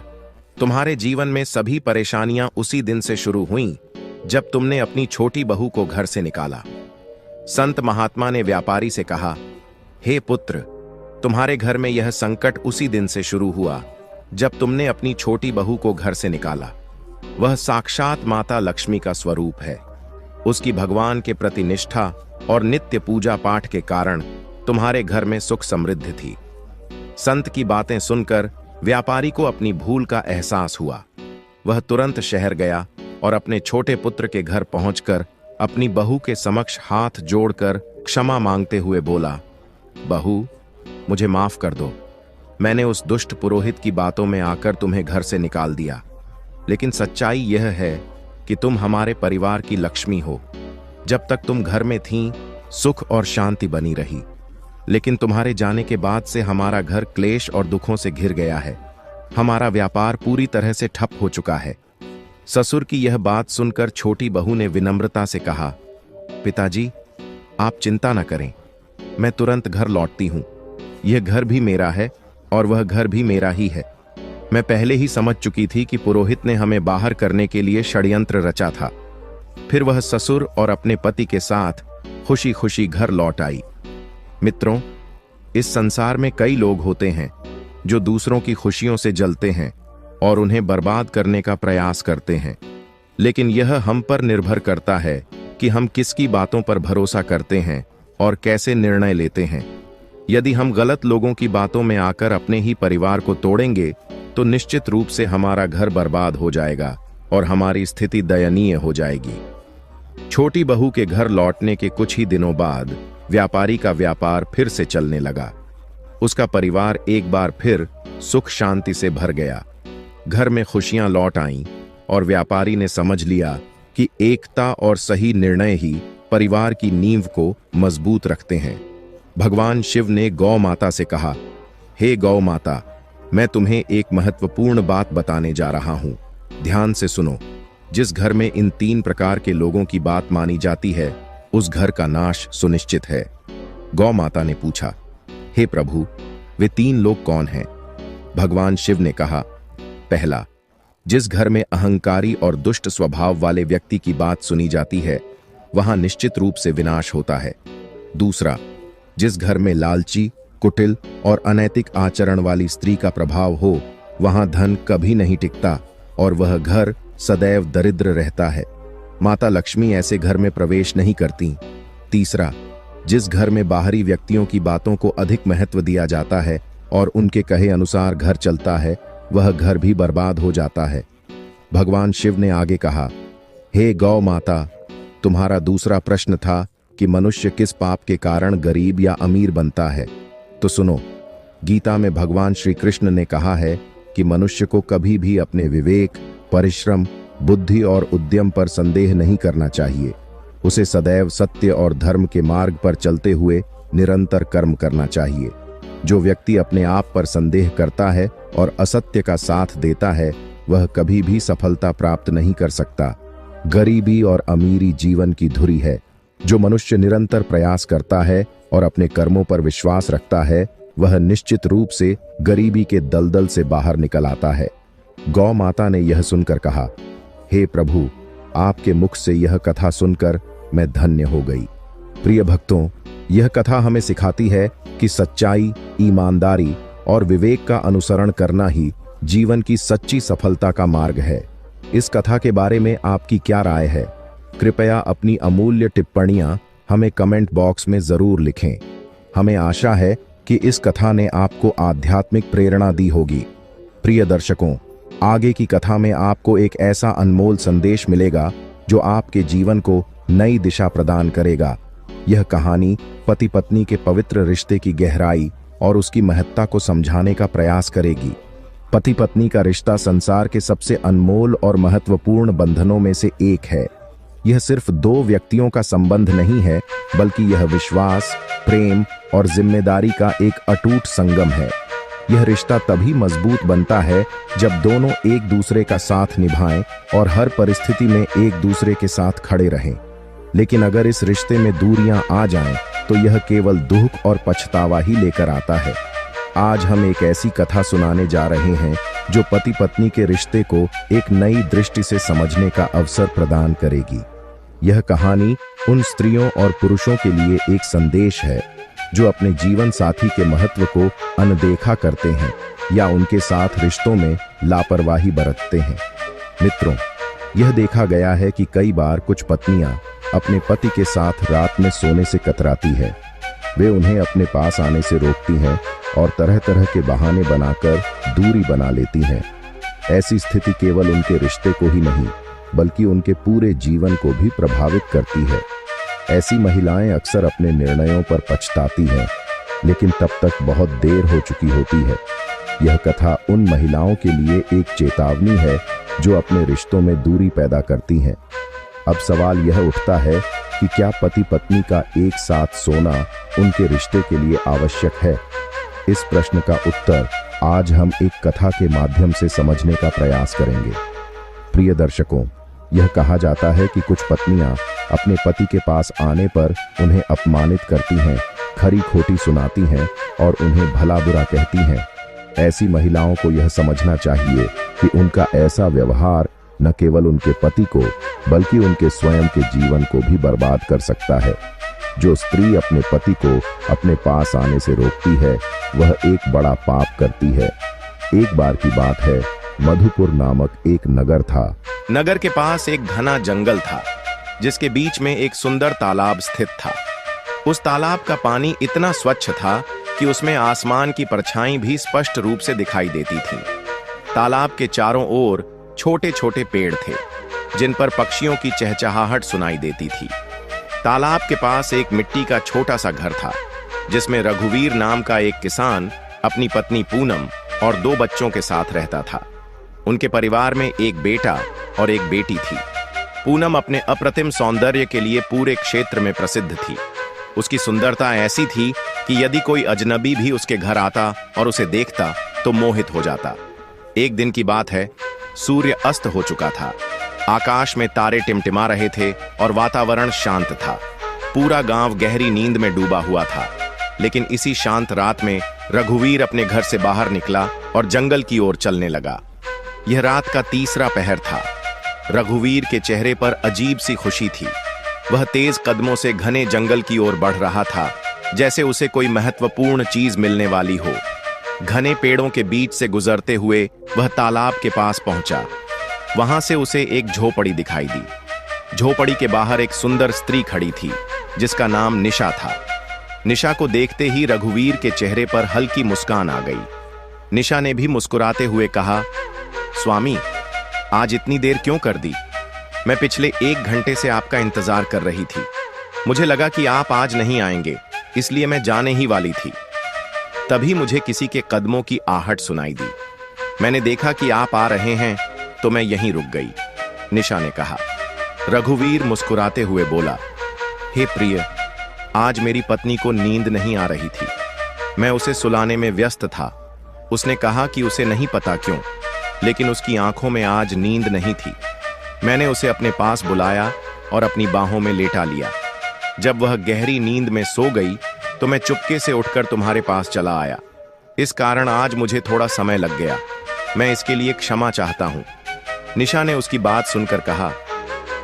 तुम्हारे जीवन में सभी परेशानियां उसी दिन से शुरू हुईं जब तुमने अपनी छोटी बहू को घर से निकाला। संत महात्मा ने व्यापारी से कहा, हे पुत्र, तुम्हारे घर में यह संकट उसी दिन से शुरू हुआ जब तुमने अपनी छोटी बहू को घर से निकाला। वह साक्षात माता लक्ष्मी का स्वरूप है। उसकी भगवान के प्रति निष्ठा और नित्य पूजा पाठ के कारण तुम्हारे घर में सुख समृद्धि थी। संत की बातें सुनकर व्यापारी को अपनी भूल का एहसास हुआ। वह तुरंत शहर गया और अपने छोटे पुत्र के घर पहुंचकर अपनी बहू के समक्ष हाथ जोड़कर क्षमा मांगते हुए बोला, बहू, मुझे माफ कर दो। मैंने उस दुष्ट पुरोहित की बातों में आकर तुम्हें घर से निकाल दिया, लेकिन सच्चाई यह है कि तुम हमारे परिवार की लक्ष्मी हो। जब तक तुम घर में थीं, सुख और शांति बनी रही, लेकिन तुम्हारे जाने के बाद से हमारा घर क्लेश और दुखों से घिर गया है। हमारा व्यापार पूरी तरह से ठप हो चुका है। ससुर की यह बात सुनकर छोटी बहू ने विनम्रता से कहा, पिताजी, आप चिंता न करें, मैं तुरंत घर लौटती हूं। यह घर भी मेरा है और वह घर भी मेरा ही है। मैं पहले ही समझ चुकी थी कि पुरोहित ने हमें बाहर करने के लिए षड्यंत्र रचा था। फिर वह ससुर और अपने पति के साथ खुशी खुशी घर लौट आई। मित्रों, इस संसार में कई लोग होते हैं जो दूसरों की खुशियों से जलते हैं और उन्हें बर्बाद करने का प्रयास करते हैं, लेकिन यह हम पर निर्भर करता है कि हम किसकी बातों पर भरोसा करते हैं और कैसे निर्णय लेते हैं। यदि हम गलत लोगों की बातों में आकर अपने ही परिवार को तोड़ेंगे तो निश्चित रूप से हमारा घर बर्बाद हो जाएगा और हमारी स्थिति दयनीय हो जाएगी। छोटी बहू के घर लौटने के कुछ ही दिनों बाद व्यापारी का व्यापार फिर से चलने लगा। उसका परिवार एक बार फिर सुख शांति से भर गया। घर में खुशियां लौट आईं और व्यापारी ने समझ लिया कि एकता और सही निर्णय ही परिवार की नींव को मजबूत रखते हैं। भगवान शिव ने गौ माता से कहा, हे गौ माता, मैं तुम्हें एक महत्वपूर्ण बात बताने जा रहा हूं, ध्यान से सुनो। जिस घर में इन 3 प्रकार के लोगों की बात मानी जाती है, उस घर का नाश सुनिश्चित है। गौ माता ने पूछा, हे प्रभु, वे 3 लोग कौन हैं? भगवान शिव ने कहा, पहला, जिस घर में अहंकारी और दुष्ट स्वभाव वाले व्यक्ति की बात सुनी जाती है, वहां निश्चित रूप से विनाश होता है। दूसरा, जिस घर में लालची, कुटिल और अनैतिक आचरण वाली स्त्री का प्रभाव हो, वहां धन कभी नहीं टिकता और वह घर सदैव दरिद्र रहता है। माता लक्ष्मी ऐसे घर में प्रवेश नहीं करती। तीसरा, जिस घर में बाहरी व्यक्तियों की बातों को अधिक महत्व दिया जाता है और उनके कहे अनुसार घर चलता है, वह घर भी बर्बाद हो जाता है। भगवान शिव ने आगे कहा, हे गौ माता, तुम्हारा दूसरा प्रश्न था कि मनुष्य किस पाप के कारण गरीब या अमीर बनता है। तो सुनो, गीता में भगवान श्री कृष्ण ने कहा है कि मनुष्य को कभी भी अपने विवेक, परिश्रम, बुद्धि और उद्यम पर संदेह नहीं करना चाहिए। उसे सदैव सत्य और धर्म के मार्ग पर चलते हुए निरंतर कर्म करना चाहिए। जो व्यक्ति अपने आप पर संदेह करता है और असत्य का साथ देता है, वह कभी भी सफलता प्राप्त नहीं कर सकता। गरीबी और अमीरी जीवन की धुरी है। जो मनुष्य निरंतर प्रयास करता है और अपने कर्मों पर विश्वास रखता है, वह निश्चित रूप से गरीबी के दलदल से बाहर निकल आता है। गौ माता ने यह सुनकर कहा, हे प्रभु, आपके मुख से यह कथा सुनकर मैं धन्य हो गई। प्रिय भक्तों, यह कथा हमें सिखाती है कि सच्चाई, ईमानदारी और विवेक का अनुसरण करना ही जीवन की सच्ची सफलता का मार्ग है। इस कथा के बारे में आपकी क्या राय है? कृपया अपनी अमूल्य टिप्पणियां हमें कमेंट बॉक्स में जरूर लिखें। हमें आशा है कि इस कथा ने आपको आध्यात्मिक प्रेरणा दी होगी। प्रिय दर्शकों, आगे की कथा में आपको एक ऐसा अनमोल संदेश मिलेगा जो आपके जीवन को नई दिशा प्रदान करेगा। यह कहानी पति पत्नी के पवित्र रिश्ते की गहराई और उसकी महत्ता को समझाने का प्रयास करेगी। पति पत्नी का रिश्ता संसार के सबसे अनमोल और महत्वपूर्ण बंधनों में से एक है। यह सिर्फ दो व्यक्तियों का संबंध नहीं है, बल्कि यह विश्वास, प्रेम और जिम्मेदारी का एक अटूट संगम है। यह रिश्ता तभी मजबूत बनता है जब दोनों एक दूसरे का साथ निभाएं और हर परिस्थिति में एक दूसरे के साथ खड़े रहें। लेकिन अगर इस रिश्ते में दूरियां आ जाएं, तो यह केवल दुख और पछतावा ही लेकर आता है। आज हम एक ऐसी कथा सुनाने जा रहे हैं जो पति पत्नी के रिश्ते को एक नई दृष्टि से समझने का अवसर प्रदान करेगी। यह कहानी उन स्त्रियों और पुरुषों के लिए एक संदेश है जो अपने जीवन साथी के महत्व को अनदेखा करते हैं या उनके साथ रिश्तों में लापरवाही बरतते हैं। मित्रों, यह देखा गया है कि कई बार कुछ पत्नियां अपने पति के साथ रात में सोने से कतराती है। वे उन्हें अपने पास आने से रोकती हैं और तरह तरह के बहाने बनाकर दूरी बना लेती हैं। ऐसी स्थिति केवल उनके रिश्ते को ही नहीं, बल्कि उनके पूरे जीवन को भी प्रभावित करती है। ऐसी महिलाएं अक्सर अपने निर्णयों पर पछताती हैं, लेकिन तब तक बहुत देर हो चुकी होती है। यह कथा उन महिलाओं के लिए एक चेतावनी है जो अपने रिश्तों में दूरी पैदा करती हैं। अब सवाल यह उठता है कि क्या पति पत्नी का एक साथ सोना उनके रिश्ते के लिए आवश्यक है? इस प्रश्न का उत्तर आज हम एक कथा के माध्यम से समझने का प्रयास करेंगे। प्रिय दर्शकों, यह कहा जाता है कि कुछ पत्नियां अपने पति के पास आने पर उन्हें अपमानित करती हैं, खरी खोटी सुनाती हैं और उन्हें भला बुरा कहती हैं। ऐसी महिलाओं को यह समझना चाहिए कि उनका ऐसा व्यवहार न केवल उनके पति को, बल्कि उनके स्वयं के जीवन को भी बर्बाद कर सकता है। जो स्त्री अपने पति को अपने पास आने से रोकती है, वह एक बड़ा पाप करती है। एक बार की बात है, मधुपुर नामक एक नगर था। नगर के पास एक घना जंगल था, जिसके बीच में एक सुंदर तालाब स्थित था। उस तालाब का पानी इतना स्वच्छ था कि उसमें आसमान की परछाई भी स्पष्ट रूप से दिखाई देती थी। तालाब के चारों ओर छोटे छोटे पेड़ थे, जिन पर पक्षियों की चहचहाहट सुनाई देती थी। तालाब के पास एक मिट्टी का छोटा सा घर था, जिसमें रघुवीर नाम का एक किसान अपनी पत्नी पूनम और 2 बच्चों के साथ रहता था। उनके परिवार में एक बेटा और एक बेटी थी। पूनम अपने अप्रतिम सौंदर्य के लिए पूरे क्षेत्र में प्रसिद्ध थी। उसकी सुंदरता ऐसी थी कि यदि कोई अजनबी भी उसके घर आता और उसे देखता तो मोहित हो जाता। एक दिन की बात है, सूर्य अस्त हो चुका था। आकाश में तारे टिमटिमा रहे थे और वातावरण शांत था। पूरा गांव गहरी नींद में डूबा हुआ था। लेकिन इसी शांत रात में रघुवीर अपने घर से बाहर निकला और जंगल की ओर चलने लगा। यह रात का तीसरा पहर था। रघुवीर के चेहरे पर अजीब सी खुशी थी। वह तेज कदमों से घने जंगल की ओर बढ़ रहा था, जैसे उसे कोई महत्वपूर्ण चीज मिलने वाली हो। घने पेड़ों के बीच से गुजरते हुए वह तालाब के पास पहुंचा। वहां से उसे एक झोपड़ी दिखाई दी। झोपड़ी के बाहर एक सुंदर स्त्री खड़ी थी, जिसका नाम निशा था। निशा को देखते ही रघुवीर के चेहरे पर हल्की मुस्कान आ गई। निशा ने भी मुस्कुराते हुए कहा, स्वामी, आज इतनी देर क्यों कर दी? मैं पिछले 1 घंटे से आपका इंतजार कर रही थी। मुझे लगा कि आप आज नहीं आएंगे, इसलिए मैं जाने ही वाली थी। तभी मुझे किसी के कदमों की आहट सुनाई दी। मैंने देखा कि आप आ रहे हैं, तो मैं यहीं रुक गई, निशा ने कहा। रघुवीर मुस्कुराते हुए बोला, हे प्रिय, आज मेरी पत्नी को नींद नहीं आ रही थी। मैं उसे सुलाने में व्यस्त था। उसने कहा कि उसे नहीं पता क्यों, लेकिन उसकी आंखों में आज नींद नहीं थी। मैंने उसे अपने पास बुलाया और अपनी बाहों में लेटा लिया। जब वह गहरी नींद में सो गई, तो मैं चुपके से उठकर तुम्हारे पास चला आया। इस कारण आज मुझे थोड़ा समय लग गया। मैं इसके लिए क्षमा चाहता हूं। निशा ने उसकी बात सुनकर कहा,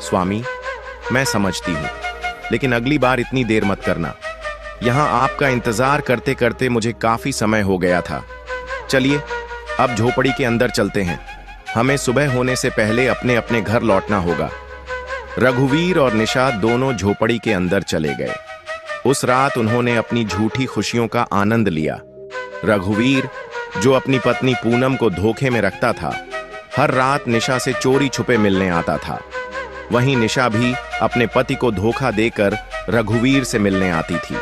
स्वामी, मैं समझती हूं, लेकिन अगली बार इतनी देर मत करना। यहां आपका इंतजार करते करते मुझे काफी समय हो गया था। चलिए, अब झोपड़ी के अंदर चलते हैं। हमें सुबह होने से पहले अपने अपने घर लौटना होगा। रघुवीर और निशा दोनों झोपड़ी के अंदर चले गए। उस रात उन्होंने अपनी झूठी खुशियों का आनंद लिया। रघुवीर, जो अपनी पत्नी पूनम को धोखे में रखता था, हर रात निशा से चोरी छुपे मिलने आता था। वहीं निशा भी अपने पति को धोखा देकर रघुवीर से मिलने आती थी।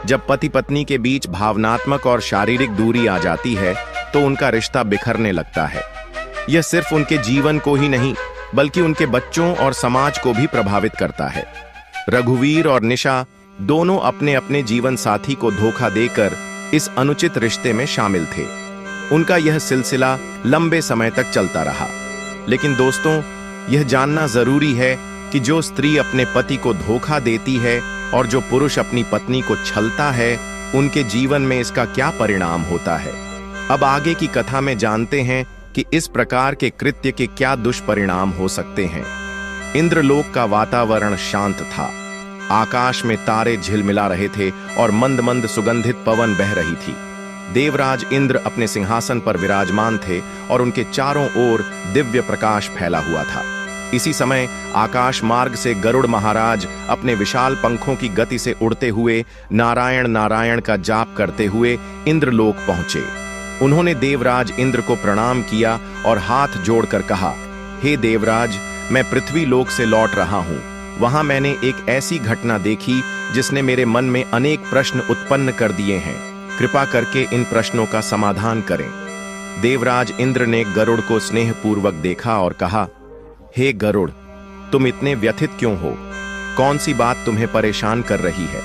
जब पति पत्नी के बीच भावनात्मक और शारीरिक दूरी आ जाती है तो उनका रिश्ता बिखरने लगता है। यह सिर्फ उनके जीवन को ही नहीं बल्कि उनके बच्चों और समाज को भी प्रभावित करता है। रघुवीर और निशा दोनों अपने अपने जीवन साथी को धोखा देकर इस अनुचित रिश्ते में शामिल थे। उनका यह सिलसिला लंबे समय तक चलता रहा। लेकिन दोस्तों, यह जानना जरूरी है कि जो स्त्री अपने पति को धोखा देती है और जो पुरुष अपनी पत्नी को छलता है, उनके जीवन में इसका क्या परिणाम होता है। अब आगे की कथा में जानते हैं कि इस प्रकार के कृत्य के क्या दुष्परिणाम हो सकते हैं। इंद्रलोक का वातावरण शांत था। आकाश में तारे झिलमिला रहे थे और मंद मंद सुगंधित पवन बह रही थी। देवराज इंद्र अपने सिंहासन पर विराजमान थे और उनके चारों ओर दिव्य प्रकाश फैला हुआ था। इसी समय आकाश मार्ग से गरुड़ महाराज अपने विशाल पंखों की गति से उड़ते हुए नारायण नारायण का जाप करते हुए इंद्रलोक पहुंचे। उन्होंने देवराज इंद्र को प्रणाम किया और हाथ जोड़कर कहा, हे देवराज, मैं पृथ्वी लोक से लौट रहा हूं। वहां मैंने एक ऐसी घटना देखी जिसने मेरे मन में अनेक प्रश्न उत्पन्न कर दिए हैं। कृपा करके इन प्रश्नों का समाधान करें। देवराज इंद्र ने गरुड़ को स्नेहपूर्वक देखा और कहा, हे गरुड़, तुम इतने व्यथित क्यों हो? कौन सी बात तुम्हें परेशान कर रही है?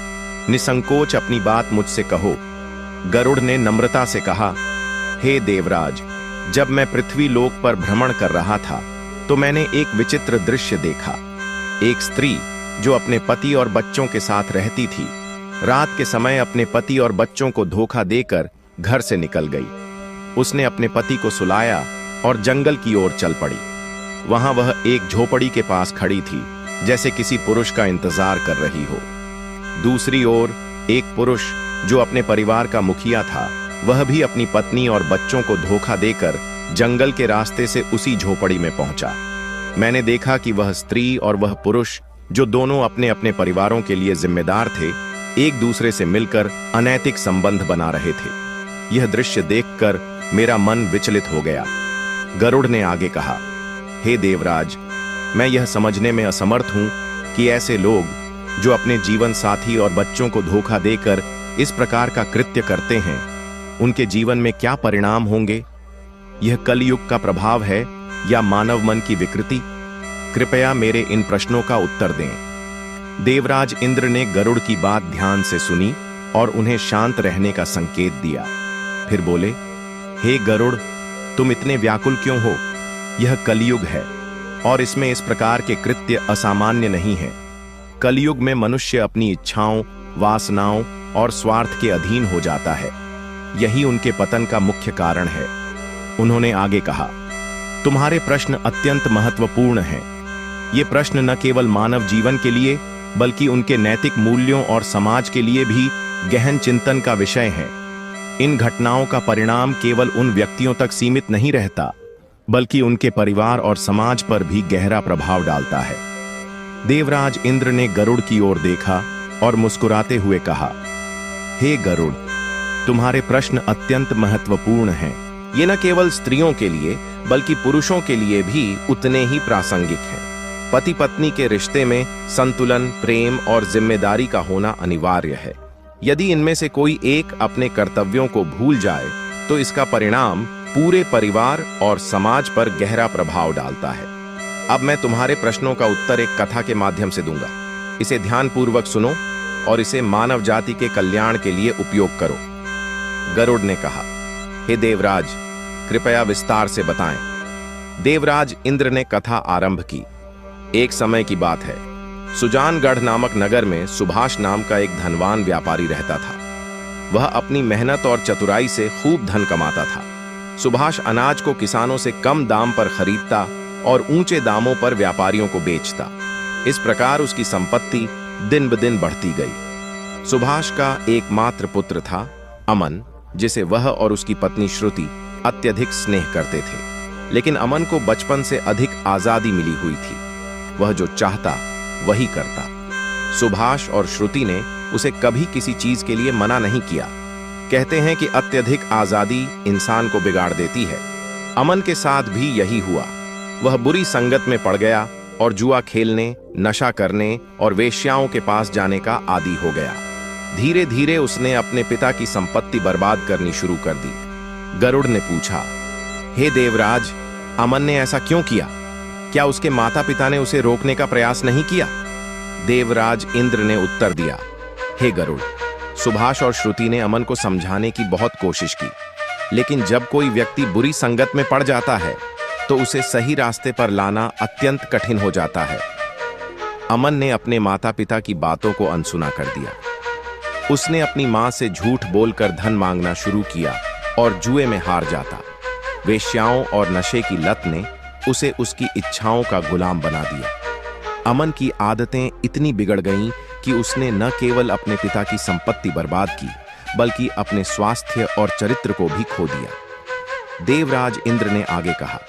निसंकोच अपनी बात मुझसे कहो। गरुड़ ने नम्रता से कहा, हे देवराज, जब मैं पृथ्वी लोक पर भ्रमण कर रहा था तो मैंने एक विचित्र दृश्य देखा। एक स्त्री जो अपने पति और बच्चों के साथ रहती थी, रात के समय अपने पति और बच्चों को धोखा देकर घर से निकल गई। उसने अपने पति को सुलाया और जंगल की ओर चल पड़ी। वहां वह एक झोपड़ी के पास खड़ी थी, जैसे किसी पुरुष का इंतजार कर रही हो। दूसरी ओर एक पुरुष जो अपने परिवार का मुखिया था, वह भी अपनी पत्नी और बच्चों को धोखा देकर जंगल के रास्ते से उसी झोपड़ी में पहुंचा। मैंने देखा कि वह स्त्री और वह पुरुष, जो दोनों अपने अपने परिवारों के लिए जिम्मेदार थे, एक दूसरे से मिलकर अनैतिक संबंध बना रहे थे। यह दृश्य देखकर मेरा मन विचलित हो गया। गरुड़ ने आगे कहा, हे देवराज, मैं यह समझने में असमर्थ हूं कि ऐसे लोग जो अपने जीवन साथी और बच्चों को धोखा देकर इस प्रकार का कृत्य करते हैं, उनके जीवन में क्या परिणाम होंगे। यह कलयुग का प्रभाव है या मानव मन की विकृति? कृपया मेरे इन प्रश्नों का उत्तर दें। देवराज इंद्र ने गरुड़ की बात ध्यान से सुनी और उन्हें शांत रहने का संकेत दिया। फिर बोले, हे गरुड़, तुम इतने व्याकुल क्यों हो? यह कलयुग है और इसमें इस प्रकार के कृत्य असामान्य नहीं है। कलयुग में मनुष्य अपनी इच्छाओं, वासनाओं और स्वार्थ के अधीन हो जाता है। यही उनके पतन का मुख्य कारण है। उन्होंने आगे कहा, तुम्हारे प्रश्न अत्यंत महत्वपूर्ण हैं। ये प्रश्न न केवल मानव जीवन के लिए बल्कि उनके नैतिक मूल्यों और समाज के लिए भी गहन चिंतन का विषय है। इन घटनाओं का परिणाम केवल उन व्यक्तियों तक सीमित नहीं रहता, बल्कि उनके परिवार और समाज पर भी गहरा प्रभाव डालता है। देवराज इंद्र ने गरुड़ की ओर देखा और मुस्कुराते हुए कहा, हे गरुड़, तुम्हारे प्रश्न अत्यंत महत्वपूर्ण हैं। ये न केवल स्त्रियों के लिए बल्कि पुरुषों के लिए भी उतने ही प्रासंगिक हैं। पति पत्नी के रिश्ते में संतुलन, प्रेम और जिम्मेदारी का होना अनिवार्य है। यदि इनमें से कोई एक अपने कर्तव्यों को भूल जाए तो इसका परिणाम पूरे परिवार और समाज पर गहरा प्रभाव डालता है। अब मैं तुम्हारे प्रश्नों का उत्तर एक कथा के माध्यम से दूंगा। इसे ध्यानपूर्वक सुनो और इसे मानव जाति के कल्याण के लिए उपयोग करो। गरुड़ ने कहा, हे देवराज, कृपया विस्तार से बताएं। देवराज इंद्र ने कथा आरंभ की। एक समय की बात है, सुजानगढ़ नामक नगर में सुभाष नाम का एक धनवान व्यापारी रहता था। वह अपनी मेहनत और चतुराई से खूब धन कमाता था। सुभाष अनाज को किसानों से कम दाम पर खरीदता और ऊंचे दामों पर व्यापारियों को बेचता। इस प्रकार उसकी संपत्ति दिन ब दिन बढ़ती गई। सुभाष का एकमात्र पुत्र था अमन, जिसे वह और उसकी पत्नी श्रुति अत्यधिक स्नेह करते थे। लेकिन अमन को बचपन से अधिक आजादी मिली हुई थी। वह जो चाहता वही करता। सुभाष और श्रुति ने उसे कभी किसी चीज के लिए मना नहीं किया। कहते हैं कि अत्यधिक आजादी इंसान को बिगाड़ देती है। अमन के साथ भी यही हुआ। वह बुरी संगत में पड़ गया और जुआ खेलने, नशा करने और वेश्याओं के पास जाने का आदी हो गया। धीरे धीरे उसने अपने पिता की संपत्ति बर्बाद करनी शुरू कर दी। गरुड़ ने पूछा, हे देवराज, अमन ने ऐसा क्यों किया? क्या उसके माता पिता ने उसे रोकने का प्रयास नहीं किया? देवराज इंद्र ने उत्तर दिया, हे गरुड़, सुभाष और श्रुति ने अमन को समझाने की बहुत कोशिश की, लेकिन जब कोई व्यक्ति बुरी संगत में पड़ जाता है तो उसे सही रास्ते पर लाना अत्यंत कठिन हो जाता है। अमन ने अपने माता पिता की बातों को अनसुना कर दिया। उसने अपनी मां से झूठ बोलकर धन मांगना शुरू किया और जुए में हार जाता। वेश्याओं और नशे की लत ने उसे उसकी इच्छाओं का गुलाम बना दिया। अमन की आदतें इतनी बिगड़ गईं कि उसने न केवल अपने पिता की संपत्ति बर्बाद की, बल्कि अपने स्वास्थ्य और चरित्र को भी खो दिया। देवराज इंद्र ने आगे कहा,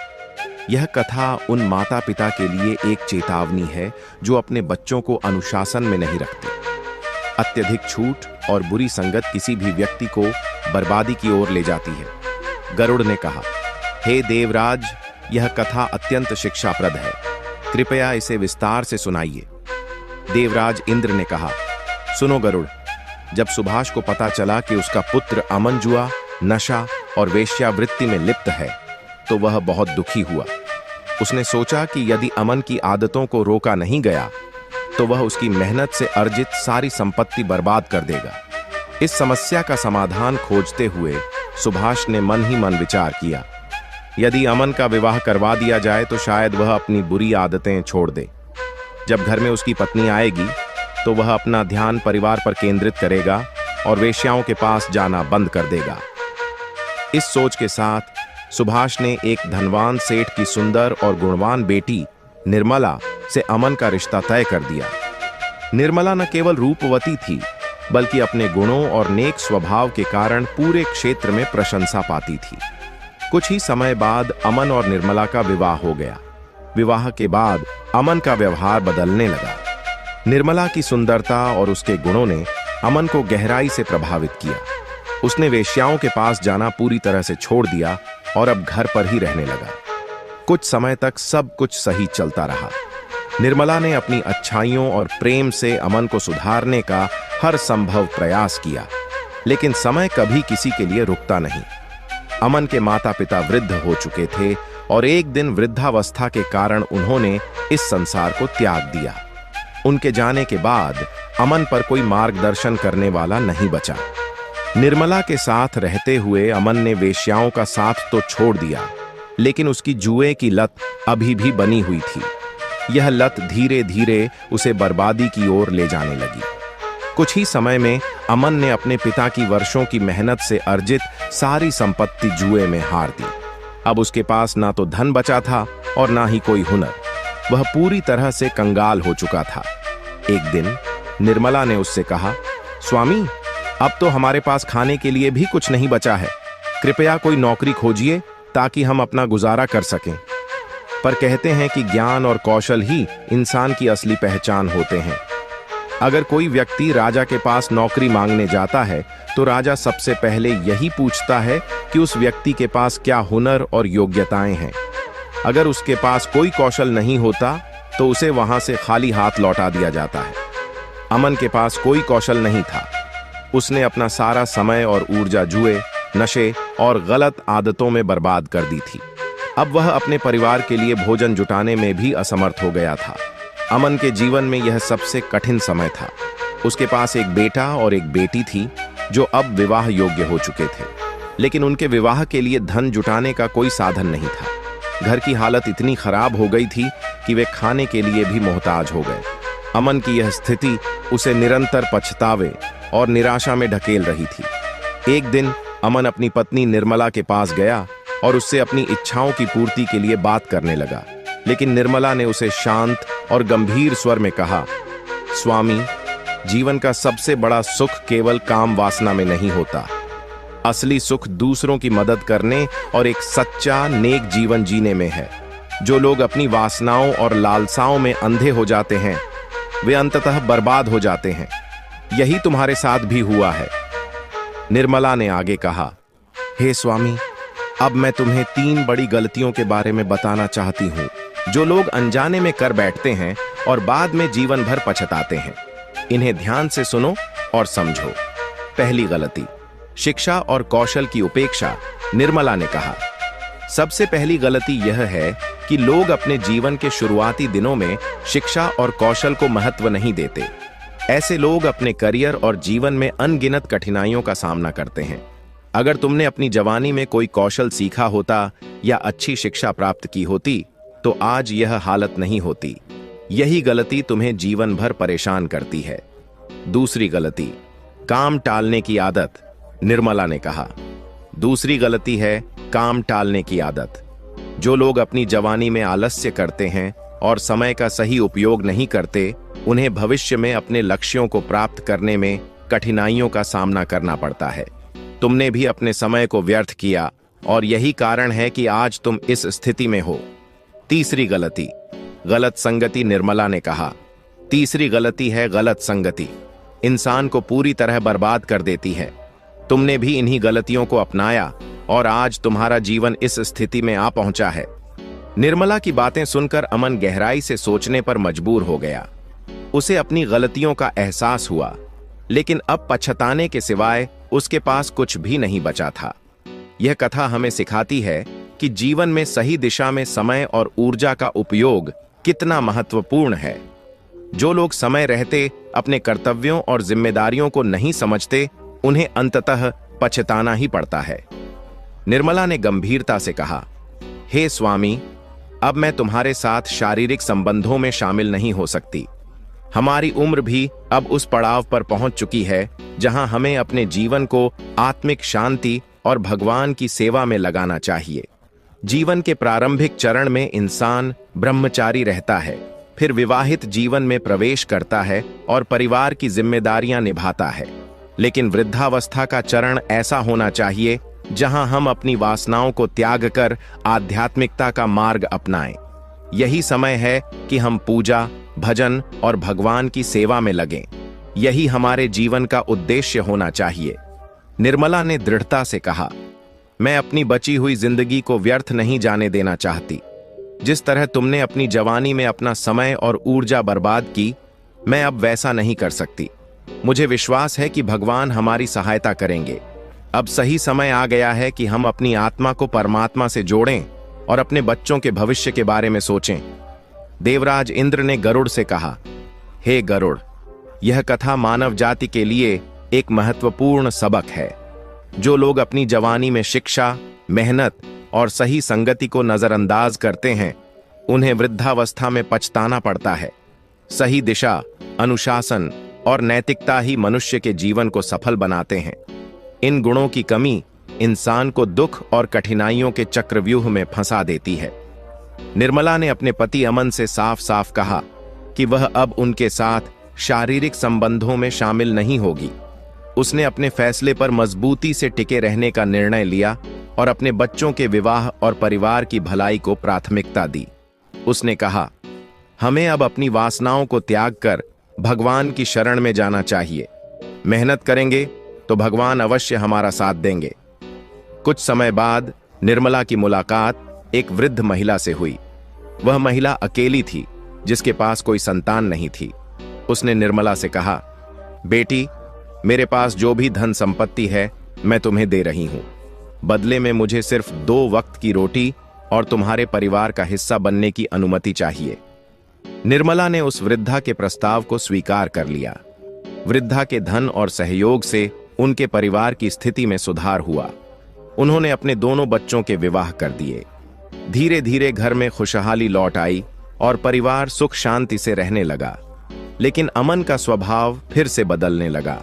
यह कथा उन माता पिता के लिए एक चेतावनी है जो अपने बच्चों को अनुशासन में नहीं रखते। अत्यधिक छूट और बुरी संगत किसी भी व्यक्ति को बर्बादी की ओर ले जाती है। गरुड़ ने कहा, हे देवराज, यह कथा अत्यंत शिक्षाप्रद है, कृपया इसे विस्तार से सुनाइए। देवराज इंद्र ने कहा, सुनो गरुड़, जब सुभाष को पता चला कि उसका पुत्र अमन जुआ, नशा और वेश्यावृत्ति में लिप्त है तो वह बहुत दुखी हुआ। उसने सोचा कि यदि अमन की आदतों को रोका नहीं गया तो वह उसकी मेहनत से अर्जित सारी संपत्ति बर्बाद कर देगा। इस समस्या का समाधान खोजते हुए सुभाष ने मन ही मन विचार किया, यदि अमन का विवाह करवा दिया जाए तो शायद वह अपनी बुरी आदतें छोड़ दे। जब घर में उसकी पत्नी आएगी तो वह अपना ध्यान परिवार पर केंद्रित करेगा और वेश्याओं के पास जाना बंद कर देगा। इस सोच के साथ सुभाष ने एक धनवान सेठ की सुंदर और गुणवान बेटी निर्मला से अमन का रिश्ता तय कर दिया। निर्मला न केवल रूपवती थी, बल्कि अपने गुणों और नेक स्वभाव के कारण पूरे क्षेत्र में प्रशंसा पाती थी। कुछ ही समय बाद अमन और निर्मला का विवाह हो गया। विवाह के बाद अमन का व्यवहार बदलने लगा। निर्मला की सुंदरता और उसके गुणों ने अमन को गहराई से प्रभावित किया। उसने वेश्याओं के पास जाना पूरी तरह से छोड़ दिया और अब घर पर ही रहने लगा। कुछ समय तक सब कुछ सही चलता रहा। निर्मला ने अपनी अच्छाइयों और प्रेम से अमन को सुधारने का हर संभव प्रयास किया, लेकिन समय कभी किसी के लिए रुकता नहीं। अमन के माता पिता वृद्ध हो चुके थे और एक दिन वृद्धावस्था के कारण उन्होंने इस संसार को त्याग दिया। उनके जाने के बाद अमन पर कोई मार्गदर्शन करने वाला नहीं बचा। निर्मला के साथ रहते हुए अमन ने वेश्याओं का साथ तो छोड़ दिया, लेकिन उसकी जुए की लत अभी भी बनी हुई थी। यह लत धीरे धीरे उसे बर्बादी की ओर ले जाने लगी। कुछ ही समय में अमन ने अपने पिता की वर्षों की मेहनत से अर्जित सारी संपत्ति जुए में हार दी। अब उसके पास ना तो धन बचा था और ना ही कोई हुनर। वह पूरी तरह से कंगाल हो चुका था। एक दिन निर्मला ने उससे कहा, स्वामी, अब तो हमारे पास खाने के लिए भी कुछ नहीं बचा है। कृपया कोई नौकरी खोजिए ताकि हम अपना गुजारा कर सकें। पर कहते हैं कि ज्ञान और कौशल ही इंसान की असली पहचान होते हैं। अगर कोई व्यक्ति राजा के पास नौकरी मांगने जाता है तो राजा सबसे पहले यही पूछता है कि उस व्यक्ति के पास क्या हुनर और योग्यताएं हैं। अगर उसके पास कोई कौशल नहीं होता तो उसे वहां से खाली हाथ लौटा दिया जाता है। अमन के पास कोई कौशल नहीं था। उसने अपना सारा समय और ऊर्जा जुए, नशे और गलत आदतों में बर्बाद कर दी थी। अब वह अपने परिवार के लिए भोजन जुटाने में भी असमर्थ हो गया था। अमन के जीवन में यह सबसे कठिन समय था। उसके पास एक बेटा और एक बेटी थी जो अब विवाह योग्य हो चुके थे, लेकिन उनके विवाह के लिए धन जुटाने का कोई साधन नहीं था। घर की हालत इतनी खराब हो गई थी कि वे खाने के लिए भी मोहताज हो गए। अमन की यह स्थिति उसे निरंतर पछतावे और निराशा में ढकेल रही थी। एक दिन अमन अपनी पत्नी निर्मला के पास गया और उससे अपनी इच्छाओं की पूर्ति के लिए बात करने लगा, लेकिन निर्मला ने उसे शांत और गंभीर स्वर में कहा, स्वामी, जीवन का सबसे बड़ा सुख केवल काम वासना में नहीं होता। असली सुख दूसरों की मदद करने और एक सच्चा नेक जीवन जीने में है। जो लोग अपनी वासनाओं और लालसाओं में अंधे हो जाते हैं वे अंततः बर्बाद हो जाते हैं। यही तुम्हारे साथ भी हुआ है। निर्मला ने आगे कहा, हे स्वामी, अब मैं तुम्हें 3 बड़ी गलतियों के बारे में बताना चाहती हूँ जो लोग अनजाने में कर बैठते हैं और बाद में जीवन भर पछताते हैं। इन्हें ध्यान से सुनो और समझो। पहली गलती, शिक्षा और कौशल की उपेक्षा। निर्मला ने कहा, सबसे पहली गलती यह है कि लोग अपने जीवन के शुरुआती दिनों में शिक्षा और कौशल को महत्व नहीं देते। ऐसे लोग अपने करियर और जीवन में अनगिनत कठिनाइयों का सामना करते हैं। अगर तुमने अपनी जवानी में कोई कौशल सीखा होता या अच्छी शिक्षा प्राप्त की होती तो आज यह हालत नहीं होती। यही गलती तुम्हें जीवन भर परेशान करती है। दूसरी गलती, काम टालने की आदत। निर्मला ने कहा, दूसरी गलती है काम टालने की आदत। जो लोग अपनी जवानी में आलस्य करते हैं और समय का सही उपयोग नहीं करते, उन्हें भविष्य में अपने लक्ष्यों को प्राप्त करने में कठिनाइयों का सामना करना पड़ता है। तुमने भी अपने समय को व्यर्थ किया और यही कारण है कि आज तुम इस स्थिति में हो। तीसरी गलती, गलत संगति। निर्मला ने कहा, तीसरी गलती है गलत संगति। इंसान को पूरी तरह बर्बाद कर देती है। तुमने भी इन्हीं गलतियों को अपनाया और आज तुम्हारा जीवन इस स्थिति में आ पहुंचा है। निर्मला की बातें सुनकर अमन गहराई से सोचने पर मजबूर हो गया। उसे अपनी गलतियों का एहसास हुआ, लेकिन अब पछताने के सिवाय उसके पास कुछ भी नहीं बचा था। यह कथा हमें सिखाती है कि जीवन में सही दिशा में समय और ऊर्जा का उपयोग कितना महत्वपूर्ण है। जो लोग समय रहते अपने कर्तव्यों और जिम्मेदारियों को नहीं समझते, उन्हें अंततः पछताना ही पड़ता है। निर्मला ने गंभीरता से कहा, हे स्वामी, अब मैं तुम्हारे साथ शारीरिक संबंधों में शामिल नहीं हो सकती। हमारी उम्र भी अब उस पड़ाव पर पहुंच चुकी है जहां हमें अपने जीवन को आत्मिक शांति और भगवान की सेवा में लगाना चाहिए। जीवन के प्रारंभिक चरण में इंसान ब्रह्मचारी रहता है, फिर विवाहित जीवन में प्रवेश करता है और परिवार की जिम्मेदारियां निभाता है। लेकिन वृद्धावस्था का चरण ऐसा होना चाहिए जहां हम अपनी वासनाओं को त्याग कर आध्यात्मिकता का मार्ग अपनाएं। यही समय है कि हम पूजा, भजन और भगवान की सेवा में लगें। यही हमारे जीवन का उद्देश्य होना चाहिए। निर्मला ने दृढ़ता से कहा, मैं अपनी बची हुई जिंदगी को व्यर्थ नहीं जाने देना चाहती। जिस तरह तुमने अपनी जवानी में अपना समय और ऊर्जा बर्बाद की, मैं अब वैसा नहीं कर सकती। मुझे विश्वास है कि भगवान हमारी सहायता करेंगे। अब सही समय आ गया है कि हम अपनी आत्मा को परमात्मा से जोड़ें और अपने बच्चों के भविष्य के बारे में सोचें। देवराज इंद्र ने गरुड़ से कहा, हे गरुड़, यह कथा मानव जाति के लिए एक महत्वपूर्ण सबक है। जो लोग अपनी जवानी में शिक्षा, मेहनत और सही संगति को नजरअंदाज करते हैं, उन्हें वृद्धावस्था में पछताना पड़ता है। सही दिशा, अनुशासन और नैतिकता ही मनुष्य के जीवन को सफल बनाते हैं। इन गुणों की कमी इंसान को दुख और कठिनाइयों के चक्रव्यूह में फंसा देती है। निर्मला ने अपने पति अमन से साफ साफ कहा कि वह अब उनके साथ शारीरिक संबंधों में शामिल नहीं होगी। उसने अपने फैसले पर मजबूती से टिके रहने का निर्णय लिया और अपने बच्चों के विवाह और परिवार की भलाई को प्राथमिकता दी। उसने कहा, हमें अब अपनी वासनाओं को त्याग कर भगवान की शरण में जाना चाहिए। मेहनत करेंगे तो भगवान अवश्य हमारा साथ देंगे। कुछ समय बाद निर्मला की मुलाकात एक वृद्ध महिला से हुई। वह महिला अकेली थी, जिसके पास कोई संतान नहीं थी। उसने निर्मला से कहा, बेटी, मेरे पास जो भी धन संपत्ति है मैं तुम्हें दे रही हूं। बदले में मुझे सिर्फ 2 वक्त की रोटी और तुम्हारे परिवार का हिस्सा बनने की अनुमति चाहिए। निर्मला ने उस वृद्धा के प्रस्ताव को स्वीकार कर लिया। वृद्धा के धन और सहयोग से उनके परिवार की स्थिति में सुधार हुआ। उन्होंने अपने दोनों बच्चों के विवाह कर दिए। धीरे धीरे घर में खुशहाली लौट आई और परिवार सुख शांति से रहने लगा। लेकिन अमन का स्वभाव फिर से बदलने लगा।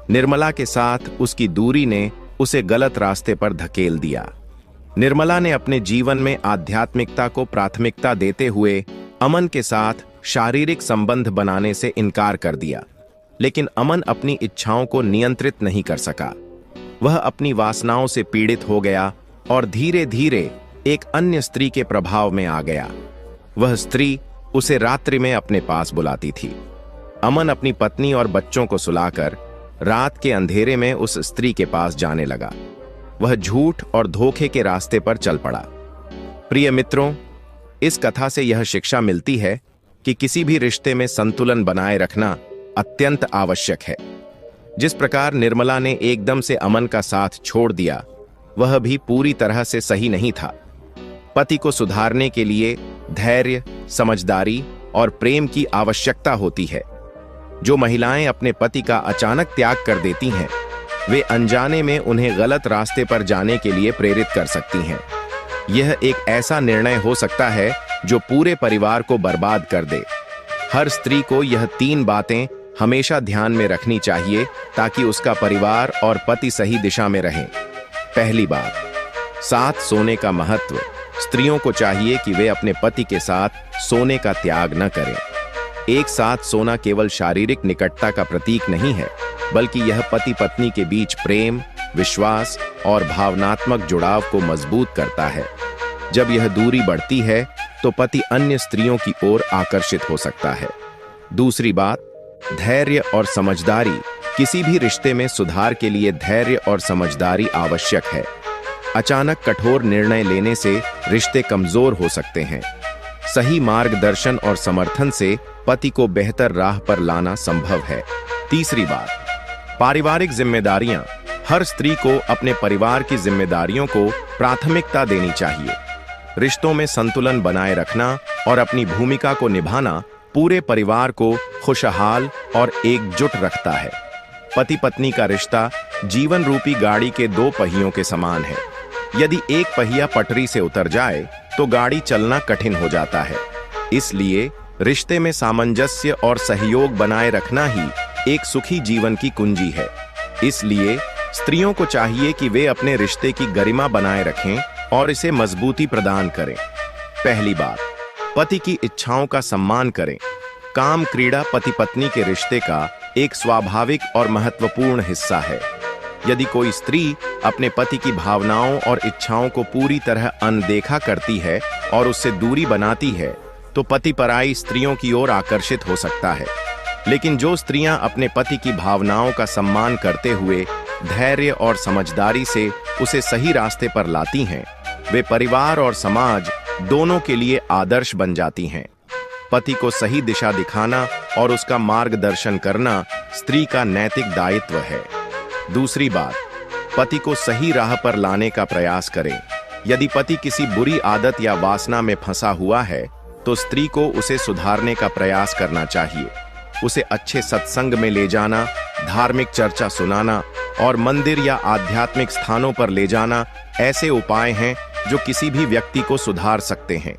निर्मला के साथ उसकी दूरी ने उसे गलत रास्ते पर धकेल दिया। निर्मला ने अपने जीवन में आध्यात्मिकता को प्राथमिकता देते हुए अमन के साथ शारीरिक संबंध बनाने से इनकार कर दिया। लेकिन अमन अपनी इच्छाओं को नियंत्रित नहीं कर सका। वह अपनी वासनाओं से पीड़ित हो गया और धीरे धीरे एक अन्य स्त्री के प्रभाव में आ गया। वह स्त्री उसे रात्रि में अपने पास बुलाती थी। अमन अपनी पत्नी और बच्चों को सुलाकर रात के अंधेरे में उस स्त्री के पास जाने लगा। वह झूठ और धोखे के रास्ते पर चल पड़ा। प्रिय मित्रों, इस कथा से यह शिक्षा मिलती है कि किसी भी रिश्ते में संतुलन बनाए रखना अत्यंत आवश्यक है। जिस प्रकार निर्मला ने एकदम से अमन का साथ छोड़ दिया, वह भी पूरी तरह से सही नहीं था। पति को सुधारने के लिए धैर्य, समझदारी और प्रेम की आवश्यकता होती है। जो महिलाएं अपने पति का अचानक त्याग कर देती हैं, वे अनजाने में उन्हें गलत रास्ते पर जाने के लिए प्रेरित कर सकती हैं। यह एक ऐसा निर्णय हो सकता है जो पूरे परिवार को बर्बाद कर दे। हर स्त्री को यह 3 बातें हमेशा ध्यान में रखनी चाहिए ताकि उसका परिवार और पति सही दिशा में रहें। पहली बात, साथ सोने का महत्व। स्त्रियों को चाहिए कि वे अपने पति के साथ सोने का त्याग न करें। एक साथ सोना केवल शारीरिक निकटता का प्रतीक नहीं है, बल्कि यह पति पत्नी के बीच प्रेम, विश्वास और भावनात्मक जुड़ाव को मजबूत करता है। जब यह दूरी बढ़ती है तो पति अन्य स्त्रियों की ओर आकर्षित हो सकता है। दूसरी बात, धैर्य और समझदारी। किसी भी रिश्ते में सुधार के लिए धैर्य और समझदारी आवश्यक है। अचानक कठोर निर्णय लेने से रिश्ते कमजोर हो सकते हैं। सही मार्गदर्शन और समर्थन से पति को बेहतर राह पर लाना संभव है। तीसरी बात, पारिवारिक जिम्मेदारियां। हर स्त्री को अपने परिवार की जिम्मेदारियों को प्राथमिकता देनी चाहिए। रिश्तों में संतुलन बनाए रखना और अपनी भूमिका को निभाना पूरे परिवार को खुशहाल और एकजुट रखता है। पति पत्नी का रिश्ता जीवन रूपी गाड़ी के 2 पहियों के समान है। यदि एक पहिया पटरी से उतर जाए तो गाड़ी चलना कठिन हो जाता है। इसलिए रिश्ते में सामंजस्य और सहयोग बनाए रखना ही एक सुखी जीवन की कुंजी है। इसलिए स्त्रियों को चाहिए कि वे अपने रिश्ते की गरिमा बनाए रखें और इसे मजबूती प्रदान करें। पहली बात, पति की इच्छाओं का सम्मान करें। काम क्रीड़ा पति पत्नी के रिश्ते का एक स्वाभाविक और महत्वपूर्ण हिस्सा है। यदि कोई स्त्री अपने पति की भावनाओं और इच्छाओं को पूरी तरह अनदेखा करती है और उससे दूरी बनाती है, तो पति पराई स्त्रियों की ओर आकर्षित हो सकता है। लेकिन जो स्त्रियां अपने पति की भावनाओं का सम्मान करते हुए धैर्य और समझदारी से उसे सही रास्ते पर लाती हैं, वे परिवार और समाज दोनों के लिए आदर्श बन जाती हैं। पति को सही दिशा दिखाना और उसका मार्गदर्शन करना स्त्री का नैतिक दायित्व है। दूसरी बात, पति को सही राह पर लाने का प्रयास करें। यदि पति किसी बुरी आदत या वासना में फंसा हुआ है, तो स्त्री को उसे सुधारने का प्रयास करना चाहिए। उसे अच्छे सत्संग में ले जाना, धार्मिक चर्चा सुनाना और मंदिर या आध्यात्मिक स्थानों पर ले जाना ऐसे उपाय हैं जो किसी भी व्यक्ति को सुधार सकते हैं।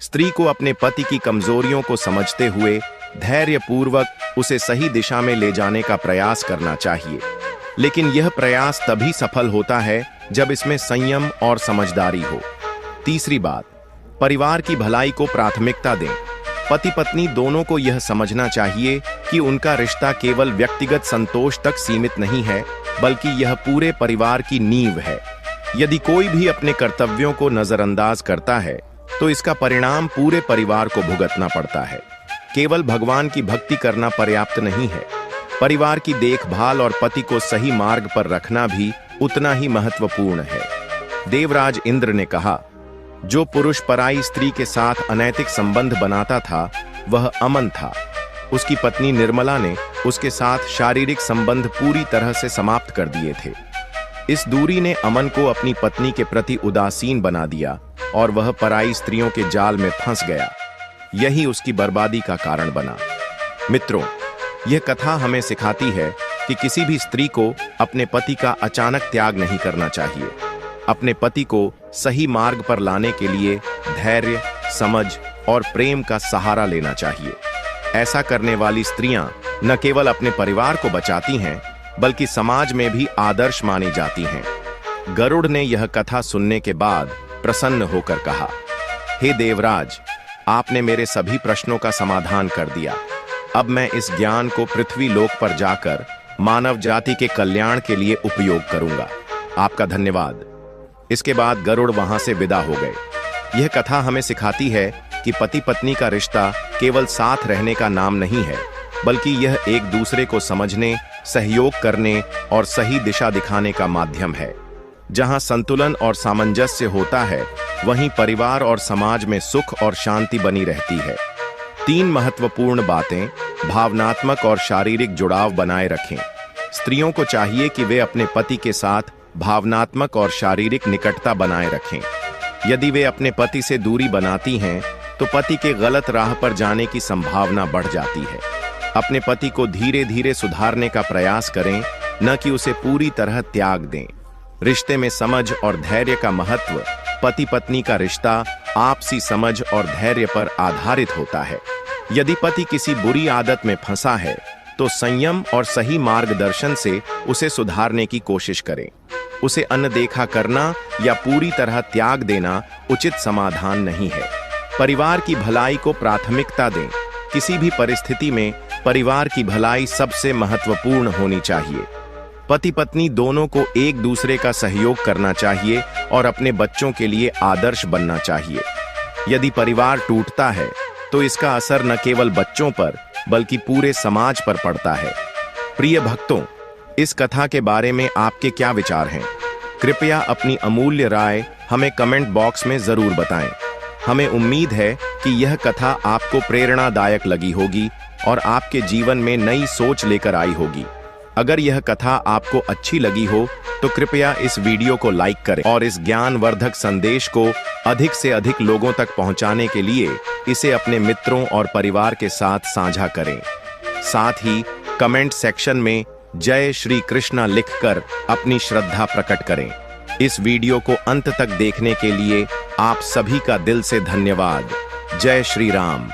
स्त्री को अपने पति की कमजोरियों को समझते हुए धैर्यपूर्वक उसे सही दिशा में ले जाने का प्रयास करना चाहिए। लेकिन यह प्रयास तभी सफल होता है जब इसमें संयम और समझदारी हो। तीसरी बात, परिवार की भलाई को प्राथमिकता दें। पति पत्नी दोनों को यह समझना चाहिए कि उनका रिश्ता केवल व्यक्तिगत संतोष तक सीमित नहीं है, बल्कि यह पूरे परिवार की नींव है। यदि कोई भी अपने कर्तव्यों को नजरअंदाज करता है, तो इसका परिणाम पूरे परिवार को भुगतना पड़ता है। केवल भगवान की भक्ति करना पर्याप्त नहीं है। परिवार की देखभाल और पति को सही मार्ग पर रखना भी उतना ही महत्वपूर्ण है। देवराज इंद्र ने कहा, जो पुरुष पराई स्त्री के साथ अनैतिक संबंध बनाता था, वह अमन था। उसकी पत्नी निर्मला ने उसके साथ शारीरिक संबंध पूरी तरह से समाप्त कर दिए थे। इस दूरी ने अमन को अपनी पत्नी के प्रति उदासीन बना दिया और वह पराई स्त्रियों के जाल में फंस गया। यही उसकी बर्बादी का कारण बना। मित्रों, यह कथा हमें सिखाती है कि किसी भी स्त्री को अपने पति का अचानक त्याग नहीं करना चाहिए। अपने पति को सही मार्ग पर लाने के लिए धैर्य, समझ और प्रेम का सहारा लेना चाहिए। ऐसा करने वाली स्त्रियां न केवल अपने परिवार को बचाती हैं, बल्कि समाज में भी आदर्श मानी जाती हैं। गरुड़ ने यह कथा सुनने के बाद प्रसन्न होकर कहा, हे देवराज, आपने मेरे सभी प्रश्नों का समाधान कर दिया। अब मैं इस ज्ञान को पृथ्वी लोक पर जाकर मानव जाति के कल्याण के लिए उपयोग करूंगा। आपका धन्यवाद। इसके बाद गरुड़ वहां से विदा हो गए। यह कथा हमें सिखाती है कि पति पत्नी का रिश्ता केवल साथ रहने का नाम नहीं है, बल्कि यह एक दूसरे को समझने, सहयोग करने और सही दिशा दिखाने का माध्यम है। जहां संतुलन और सामंजस्य होता है, वहीं परिवार और समाज में सुख और शांति बनी रहती है। 3 महत्वपूर्ण बातें भावनात्मक और शारीरिक जुड़ाव बनाए रखें। स्त्रियों को चाहिए कि वे अपने पति के साथ भावनात्मक और शारीरिक निकटता बनाए रखें। यदि वे अपने पति से दूरी बनाती हैं, तो पति के गलत राह पर जाने की संभावना बढ़ जाती है। अपने पति को धीरे धीरे सुधारने का प्रयास करें, न कि उसे पूरी तरह त्याग दें। रिश्ते में समझ और धैर्य का महत्व। पति पत्नी का रिश्ता आपसी समझ और धैर्य पर आधारित होता है। यदि पति किसी बुरी आदत में फंसा है, तो संयम और सही मार्गदर्शन से उसे सुधारने की कोशिश करें। उसे अनदेखा करना या पूरी तरह त्याग देना उचित समाधान नहीं है। परिवार की भलाई को प्राथमिकता दें। किसी भी परिस्थिति में परिवार की भलाई सबसे महत्वपूर्ण होनी चाहिए। पति पत्नी दोनों को एक दूसरे का सहयोग करना चाहिए और अपने बच्चों के लिए आदर्श बनना चाहिए। यदि परिवार टूटता है, तो इसका असर न केवल बच्चों पर बल्कि पूरे समाज पर पड़ता है। प्रिय भक्तों, इस कथा के बारे में आपके क्या विचार हैं? कृपया अपनी अमूल्य राय हमें कमेंट बॉक्स में जरूर बताएं। हमें उम्मीद है कि यह कथा आपको प्रेरणादायक लगी होगी और आपके जीवन में नई सोच लेकर आई होगी। अगर यह कथा आपको अच्छी लगी हो, तो कृपया इस वीडियो को लाइक करें और इस ज्ञानवर्धक संदेश को अधिक से अधिक लोगों तक पहुंचाने के लिए इसे अपने मित्रों और परिवार के साथ साझा करें। साथ ही कमेंट सेक्शन में जय श्री कृष्णा लिखकर अपनी श्रद्धा प्रकट करें। इस वीडियो को अंत तक देखने के लिए आप सभी का दिल से धन्यवाद। जय श्री राम।